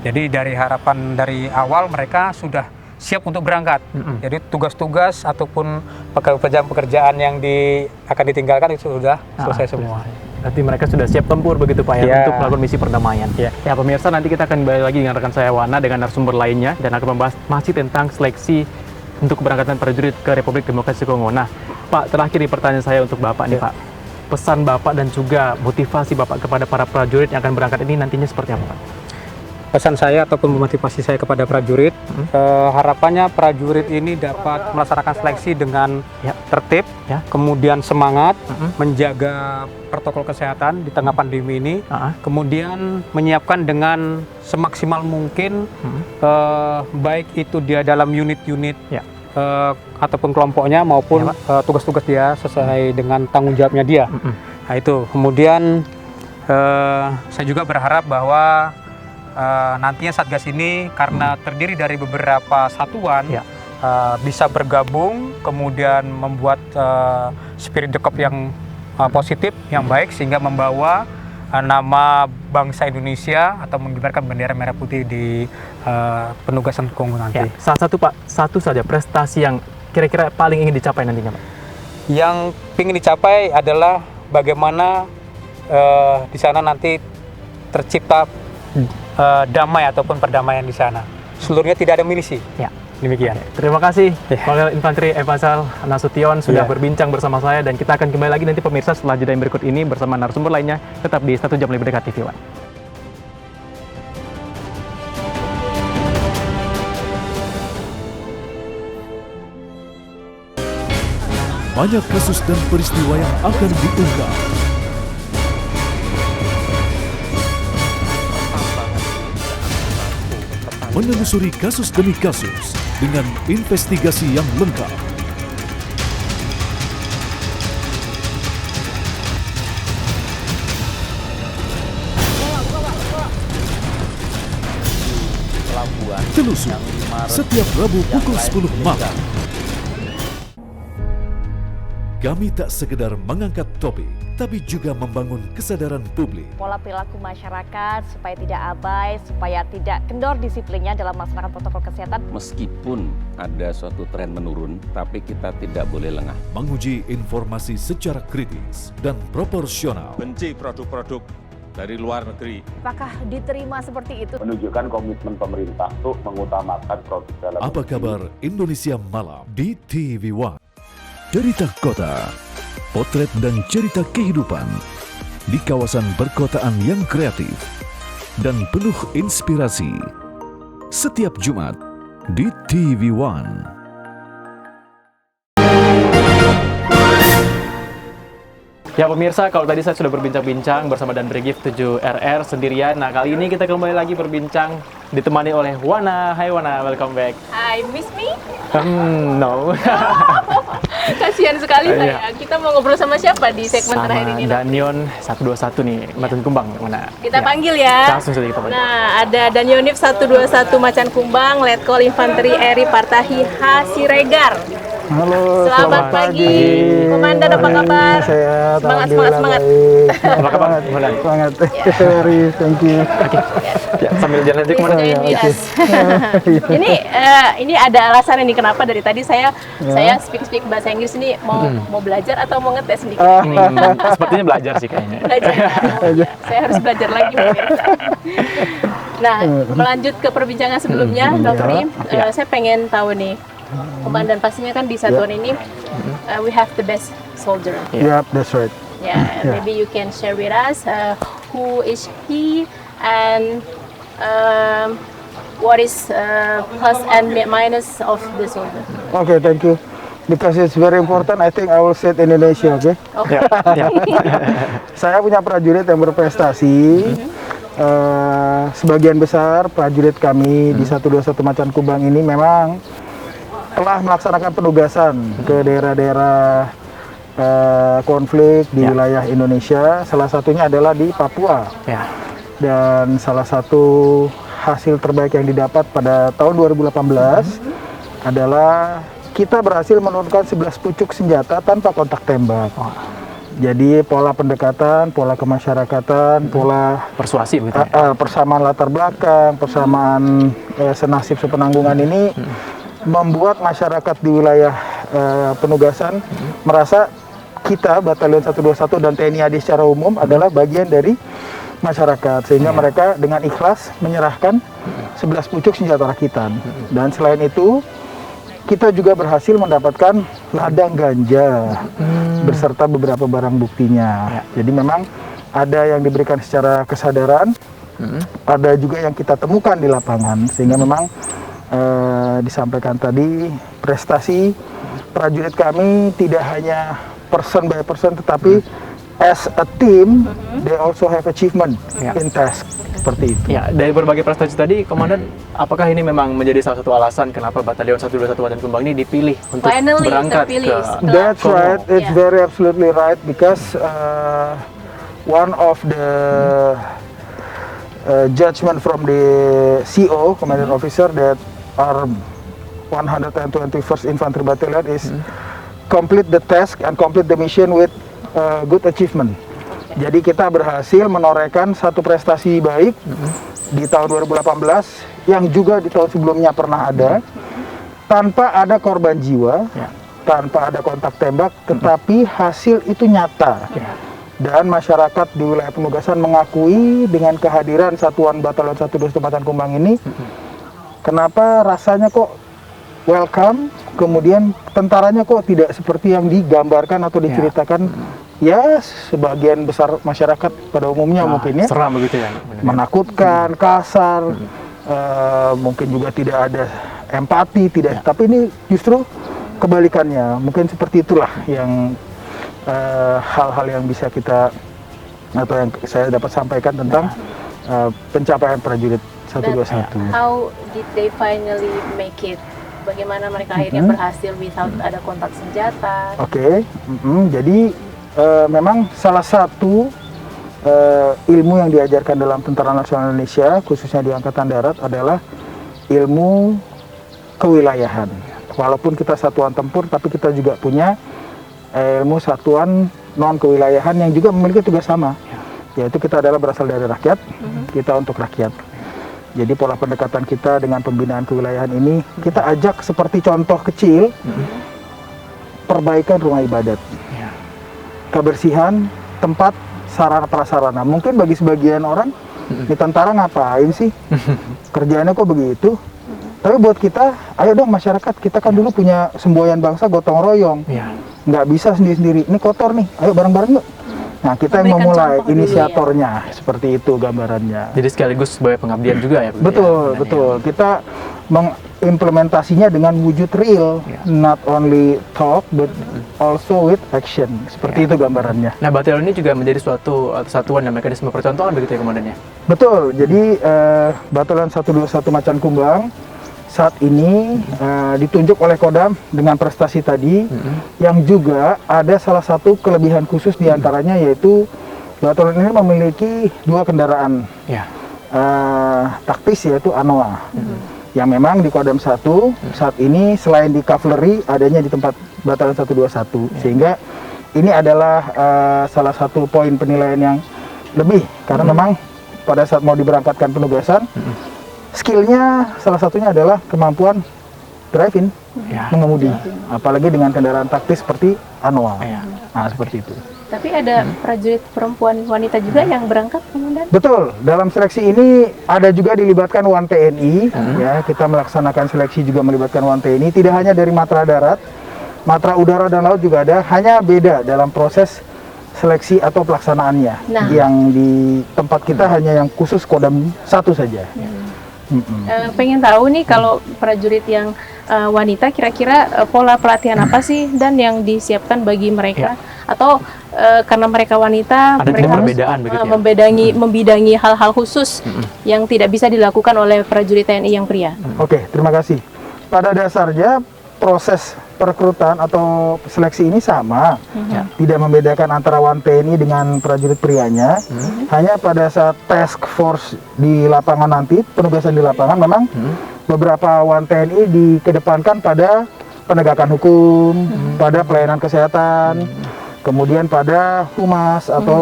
Jadi dari harapan dari awal mereka sudah siap untuk berangkat. Jadi tugas-tugas ataupun pekerjaan-pekerjaan yang akan ditinggalkan itu sudah selesai semua. Berarti mereka sudah siap tempur begitu Pak ya untuk melakukan misi perdamaian. Ya pemirsa, nanti kita akan kembali lagi dengan rekan saya Wana dengan narasumber lainnya dan akan membahas masih tentang seleksi untuk keberangkatan prajurit ke Republik Demokrasi Kongo. Nah Pak, terakhir nih pertanyaan saya untuk Bapak nih Pak. Pesan Bapak dan juga motivasi Bapak kepada para prajurit yang akan berangkat ini nantinya seperti apa Pak? Pesan saya ataupun motivasi saya kepada prajurit, harapannya prajurit ini dapat melaksanakan seleksi dengan tertib, kemudian semangat, menjaga protokol kesehatan di tengah pandemi ini, kemudian menyiapkan dengan semaksimal mungkin, baik itu dia dalam unit-unit ataupun kelompoknya maupun tugas-tugas dia sesuai dengan tanggung jawabnya dia. Nah itu, kemudian saya juga berharap bahwa nantinya Satgas ini karena terdiri dari beberapa satuan bisa bergabung, kemudian membuat spirit dekop yang positif, yang baik, sehingga membawa nama bangsa Indonesia atau mengibarkan bendera merah putih di penugasan Kongo nanti. Salah satu Pak, satu saja prestasi yang kira-kira paling ingin dicapai nantinya Pak? Yang ingin dicapai adalah bagaimana di sana nanti tercipta damai ataupun perdamaian di sana. Seluruhnya tidak ada milisi. Demikian. Terima kasih Kolonel Infanteri Evasal Nasution sudah berbincang bersama saya dan kita akan kembali lagi nanti pemirsa setelah jeda yang berikut ini bersama narasumber lainnya tetap di 1 Jam Lebih Dekat TV One. Banyak kasus dan peristiwa yang akan diungkap. Menelusuri kasus demi kasus dengan investigasi yang lengkap. Telusur setiap Rabu pukul 10 malam. Kami tak sekedar mengangkat topik, tapi juga membangun kesadaran publik. Pola perilaku masyarakat supaya tidak abai, supaya tidak kendor disiplinnya dalam melaksanakan protokol kesehatan. Meskipun ada suatu tren menurun, tapi kita tidak boleh lengah. Menguji informasi secara kritis dan proporsional. Benci produk-produk dari luar negeri. Apakah diterima seperti itu? Menunjukkan komitmen pemerintah untuk mengutamakan produk dalam Apa kabar Indonesia Malam di TV One. Cerita Kota, potret dan cerita kehidupan di kawasan perkotaan yang kreatif dan penuh inspirasi. Setiap Jumat di TV One. Ya pemirsa, kalau tadi saya sudah berbincang-bincang bersama Dan Brigif 7RR sendirian. Nah kali ini kita kembali lagi berbincang ditemani oleh Wana. Hai Wana, welcome back. Hai, miss me? No. Kasihan sekali saya. Kita mau ngobrol sama siapa di segmen terakhir ini? Sama Danyon 121 nih, Macan Kumbang. Mana? Kita panggil ya. Langsung saja kita panggil. Nah, ada Danyonif 121 Macan Kumbang, Letkol Infanteri Eri Partahi H. Siregar. Halo, Selamat pagi. Komandan, apa kabar? Sehat, Semangat. Apa kabar, Komandan? Semangat. Very, thank you. Ya, sambil jalan aja kemana? Ini ada alasan ini kenapa dari tadi saya speak bahasa Inggris ini mau belajar atau mau ngetes sedikit? Sepertinya belajar sih kayaknya. Belajar. Saya harus belajar lagi. Nah, melanjut ke perbincangan sebelumnya, Dr. Im, saya pengen tahu nih, Komandan pastinya kan di satuan ini we have the best soldier. Yep, that's right. Yeah, maybe you can share with us who is he and what is plus and minus of the soldier. Okay, thank you. Because it's very important, I think I will say Indonesia, okay? Saya punya prajurit yang berprestasi. Sebagian besar prajurit kami di 121 Macan Kumbang ini memang telah melaksanakan penugasan ke daerah-daerah konflik di wilayah Indonesia. Salah satunya adalah di Papua. Dan salah satu hasil terbaik yang didapat pada tahun 2018 adalah kita berhasil menurunkan 11 pucuk senjata tanpa kontak tembak. Jadi pola pendekatan, pola kemasyarakatan, pola persuasi begitu. Persamaan latar belakang, persamaan senasib sepenanggungan ini membuat masyarakat di wilayah penugasan merasa kita Batalion 121 dan TNI AD secara umum adalah bagian dari masyarakat, sehingga mereka dengan ikhlas menyerahkan 11 pucuk senjata rakitan. Dan selain itu kita juga berhasil mendapatkan ladang ganja beserta beberapa barang buktinya. Jadi memang ada yang diberikan secara kesadaran, ada juga yang kita temukan di lapangan, sehingga memang disampaikan tadi prestasi prajurit kami tidak hanya person by person, tetapi as a team they also have achievement in task, seperti itu. Ya, dari berbagai prestasi tadi, Komandan, apakah ini memang menjadi salah satu alasan kenapa Batalion 121 Macan Kumbang ini dipilih untuk berangkat ke That's right, it's very absolutely right, because one of the judgment from the CO, Commanding Officer, that our 121st Infantry Battalion is complete the task and complete the mission with good achievement. Jadi kita berhasil menorehkan satu prestasi baik di tahun 2018 yang juga di tahun sebelumnya pernah ada, tanpa ada korban jiwa, tanpa ada kontak tembak, tetapi hasil itu nyata. Dan masyarakat di wilayah penugasan mengakui dengan kehadiran Satuan Batalion 121 Macan Kumbang ini, kenapa rasanya kok welcome, kemudian tentaranya kok tidak seperti yang digambarkan atau diceritakan ya sebagian besar masyarakat pada umumnya mungkin ya. Seram begitu ya. Menakutkan, kasar, mungkin juga tidak ada empati, tidak. Tapi ini justru kebalikannya. Mungkin seperti itulah yang hal-hal yang bisa kita atau yang saya dapat sampaikan tentang pencapaian prajurit 121. How did they finally make it? Bagaimana mereka akhirnya berhasil without ada kontak senjata? Oke, jadi memang salah satu ilmu yang diajarkan dalam Tentara Nasional Indonesia, khususnya di Angkatan Darat, adalah ilmu kewilayahan. Walaupun kita satuan tempur, tapi kita juga punya ilmu satuan non kewilayahan yang juga memiliki tugas sama, yaitu kita adalah berasal dari rakyat, kita untuk rakyat. Jadi pola pendekatan kita dengan pembinaan kewilayahan ini, kita ajak seperti contoh kecil, perbaikan rumah ibadat, kebersihan tempat sarana prasarana. Mungkin bagi sebagian orang, di tentara ngapain sih? Kerjaannya kok begitu? Tapi buat kita, ayo dong masyarakat, kita kan dulu punya semboyan bangsa gotong royong. nggak bisa sendiri-sendiri. Ini kotor nih, ayo bareng-bareng yuk. Nah, kita yang memulai inisiatornya, seperti itu gambarannya. Jadi sekaligus sebagai pengabdian juga ya? Betul, betul. Kita mengimplementasinya dengan wujud real, not only talk but also with action. Seperti itu gambarannya. Nah, batalion ini juga menjadi suatu satuan dan mekanisme percontohan begitu ya komandannya? Betul. Jadi Batalion 121 Macan Kumbang saat ini ditunjuk oleh Kodam dengan prestasi tadi, yang juga ada salah satu kelebihan khusus diantaranya yaitu batalion ini memiliki 2 kendaraan taktis, yaitu Anoa, yang memang di Kodam 1 saat ini selain di cavalry adanya di tempat Batalion 121, sehingga ini adalah salah satu poin penilaian yang lebih, karena memang pada saat mau diberangkatkan penugasan, skillnya salah satunya adalah kemampuan driving, mengemudi, apalagi dengan kendaraan taktis seperti Anoa. Nah, seperti itu. Tapi ada prajurit perempuan wanita juga yang berangkat, Komandan? Betul, dalam seleksi ini ada juga dilibatkan Wan TNI, ya, kita melaksanakan seleksi juga melibatkan Wan TNI, tidak hanya dari Matra Darat, Matra Udara dan Laut juga ada, hanya beda dalam proses seleksi atau pelaksanaannya. Yang di tempat kita hanya yang khusus Kodam 1 saja. Pengen tahu nih kalau prajurit yang wanita kira-kira pola pelatihan apa sih dan yang disiapkan bagi mereka, atau karena mereka wanita ada mereka perbedaan membidangi hal-hal khusus yang tidak bisa dilakukan oleh prajurit TNI yang pria. Oke, terima kasih. Pada dasarnya proses perekrutan atau seleksi ini sama, tidak membedakan antara Wan TNI dengan prajurit prianya. Hanya pada saat task force di lapangan nanti, penugasan di lapangan, memang beberapa Wan TNI dikedepankan pada penegakan hukum, pada pelayanan kesehatan, kemudian pada humas atau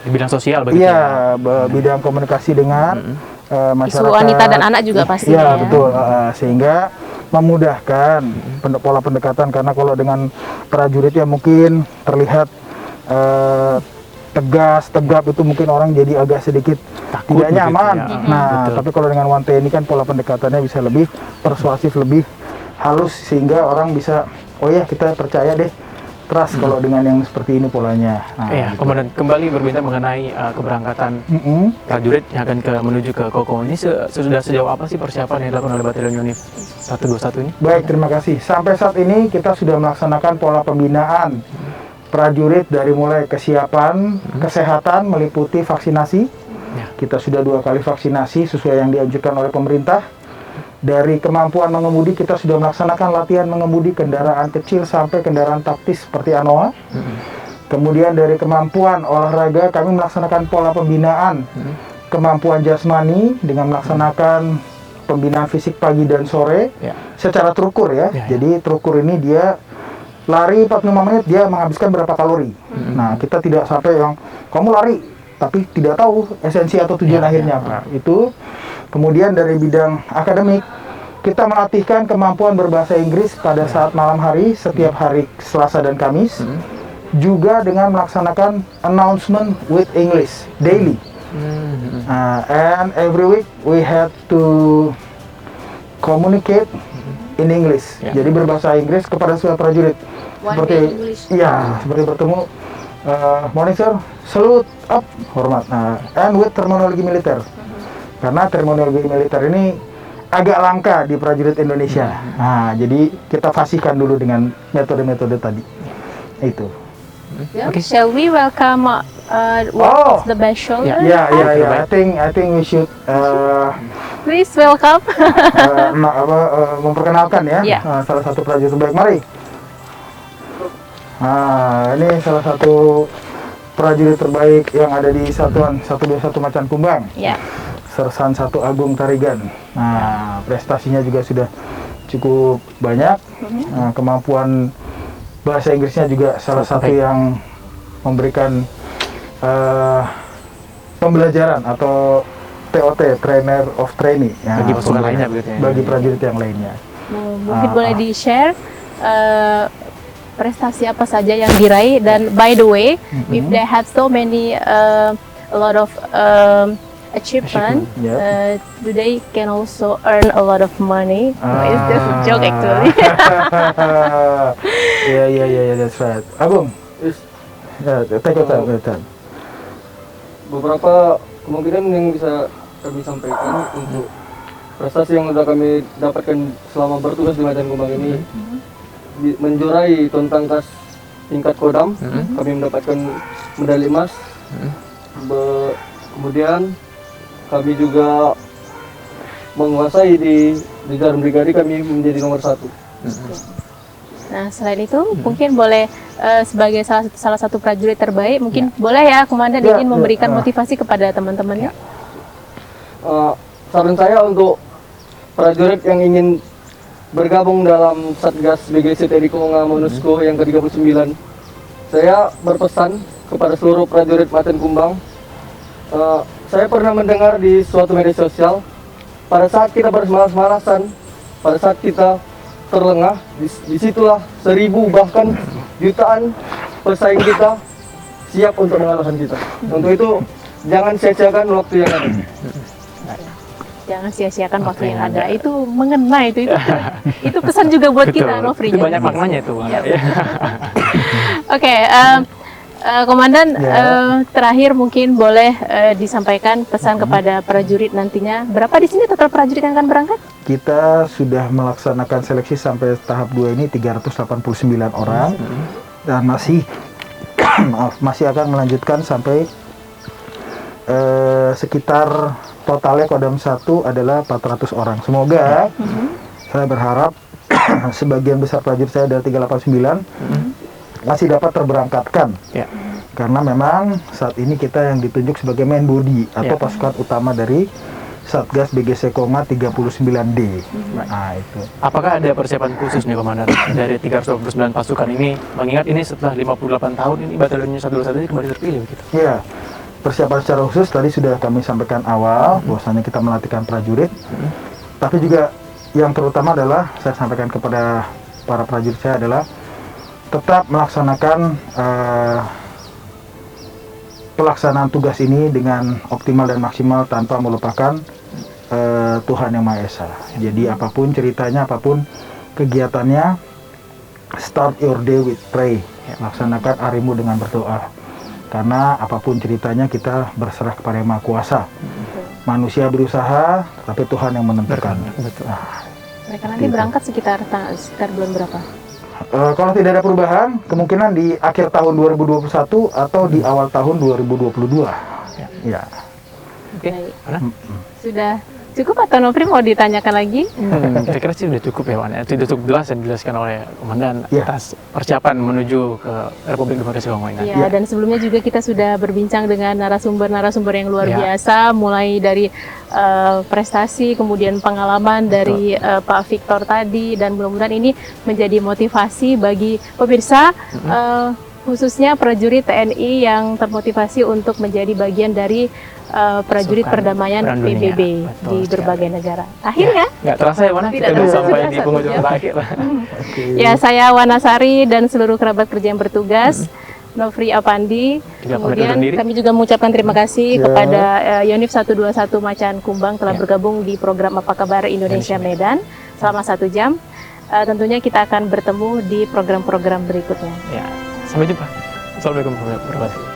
di bidang sosial begitu. Iya, bidang komunikasi dengan masyarakat. Isu wanita dan anak juga pasti. Iya, betul. Sehingga memudahkan pola pendekatan, karena kalau dengan prajurit ya mungkin terlihat tegas, tegap, itu mungkin orang jadi agak sedikit takut, tidak nyaman. Tapi kalau dengan Wan TNI kan pola pendekatannya bisa lebih persuasif, lebih halus, sehingga orang bisa, oh ya kita percaya deh, trust kalau dengan yang seperti ini polanya. Gitu. Komandan, kembali berbincang mengenai keberangkatan prajurit yang akan menuju ke Koko ini, sudah sejauh apa sih persiapan yang dilakukan oleh Batalion Unif 121 ini? Baik, terima kasih. Sampai saat ini kita sudah melaksanakan pola pembinaan prajurit dari mulai kesiapan, kesehatan, meliputi vaksinasi. Kita sudah 2 kali vaksinasi sesuai yang dianjurkan oleh pemerintah. Dari kemampuan mengemudi, kita sudah melaksanakan latihan mengemudi kendaraan kecil sampai kendaraan taktis seperti Anoa. Kemudian dari kemampuan olahraga, kami melaksanakan pola pembinaan kemampuan jasmani dengan melaksanakan pembinaan fisik pagi dan sore secara terukur ya. Jadi terukur ini dia lari 45 menit, dia menghabiskan berapa kalori. Nah, kita tidak sampai yang kamu lari tapi tidak tahu esensi atau tujuan akhirnya apa. Itu. Kemudian dari bidang akademik, kita melatihkan kemampuan berbahasa Inggris pada saat malam hari, setiap hari Selasa dan Kamis. Juga dengan melaksanakan announcement with English daily. And every week we had to communicate in English. Jadi berbahasa Inggris kepada semua prajurit. Seperti seperti bertemu, morning sir, salute up, hormat. And with terminologi militer. Karena terminologi militer ini agak langka di prajurit Indonesia. Jadi kita fasihkan dulu dengan metode-metode tadi. Itu. Shall we welcome the best shoulder? I think we should please welcome. Memperkenalkan salah satu prajurit terbaik. Mari. Ini salah satu prajurit terbaik yang ada di Satuan 121 Macan Kumbang. Sersan 1 Agung Tarigan. Prestasinya juga sudah cukup banyak. Kemampuan bahasa Inggrisnya juga salah satu yang memberikan pembelajaran atau TOT, Trainer of Trainee, bagi pasukan lainnya begitu ya. Bagi prajurit yang lainnya. Mungkin boleh di-share prestasi apa saja yang diraih, dan by the way, if they have so many a lot of achievement, Yeah. they can also earn a lot of money. It's just a joke actually. Yeah, that's right. Agung, take your time. Beberapa kemungkinan yang bisa kami sampaikan untuk prestasi yang sudah kami dapatkan selama bertugas di Medan Kumbang ini, menjuarai Tontangkas tingkat Kodam, kami mendapatkan medali emas. Kemudian kami juga menguasai di jajaran brigade, kami menjadi nomor 1. Nah, selain itu mungkin boleh sebagai salah satu prajurit terbaik, mungkin boleh ya Komandan ingin memberikan motivasi kepada teman-temannya. Saran saya untuk prajurit yang ingin bergabung dalam Satgas BGC TNI Konga MONUSCO yang ke-39, saya berpesan kepada seluruh prajurit Maten Kumbang. Saya pernah mendengar di suatu media sosial, pada saat kita bermalas-malasan, pada saat kita terlengah, disitulah 1000 bahkan jutaan pesaing kita siap untuk mengalahkan kita. Untuk itu jangan sia-siakan waktu yang ada. Jangan sia-siakan waktu yang ada. Itu mengena itu pesan juga buat kita, Nofri. Itu banyak maknanya itu. Oke, Komandan, terakhir mungkin boleh disampaikan pesan kepada prajurit nantinya. Berapa di sini total prajurit yang akan berangkat? Kita sudah melaksanakan seleksi sampai tahap 2 ini 389 orang dan masih akan melanjutkan sampai sekitar totalnya Kodam 1 adalah 400 orang. Semoga saya berharap sebagian besar prajurit saya dari 389 masih dapat terberangkatkan. Karena memang saat ini kita yang ditunjuk sebagai main body atau pasukan utama dari Satgas BGC Konga 39D. Nah, itu. Apakah ada persiapan khusus nih Komandan dari 329 pasukan ini? Mengingat ini setelah 58 tahun ini batalionnya 121 ini kembali terpilih begitu. Iya. Persiapan secara khusus tadi sudah kami sampaikan awal bahwasanya kita melatihkan prajurit. Tapi juga yang terutama adalah saya sampaikan kepada para prajurit saya adalah tetap melaksanakan pelaksanaan tugas ini dengan optimal dan maksimal tanpa melupakan Tuhan Yang Maha Esa. Jadi apapun ceritanya, apapun kegiatannya, start your day with pray. Laksanakan harimu dengan berdoa. Karena apapun ceritanya kita berserah kepada Yang Maha Kuasa. Manusia berusaha, tapi Tuhan yang menentukan. Mereka nanti berangkat sekitar bulan berapa? Kalau tidak ada perubahan, kemungkinan di akhir tahun 2021 atau di awal tahun 2022. Ya. Oke. Sudah cukup atau Nofri mau ditanyakan lagi? Kira-kira sih udah cukup ya Wan. Itu udah cukup jelas yang dijelaskan oleh Komandan atas persiapan menuju ke Republik Demokrasi Kongo ini. Ya, dan sebelumnya juga kita sudah berbincang dengan narasumber-narasumber yang luar biasa, mulai dari prestasi, kemudian pengalaman dari Pak Victor tadi, dan mudah-mudahan ini menjadi motivasi bagi pemirsa, khususnya prajurit TNI yang termotivasi untuk menjadi bagian dari prajurit perdamaian PBB di berbagai negara. Akhirnya, nggak terasa ya Wana, kita sudah sampai di penghujung terakhir. Ya, saya Wanasari dan seluruh kerabat kerja yang bertugas, Nofri Apandi. Kemudian kami juga mengucapkan terima kasih kepada Yonif 121 Macan Kumbang telah bergabung di program Apa Kabar Indonesia Medan selama 1 jam. Tentunya kita akan bertemu di program-program berikutnya. Ya, sampai jumpa. Assalamualaikum warahmatullahi wabarakatuh.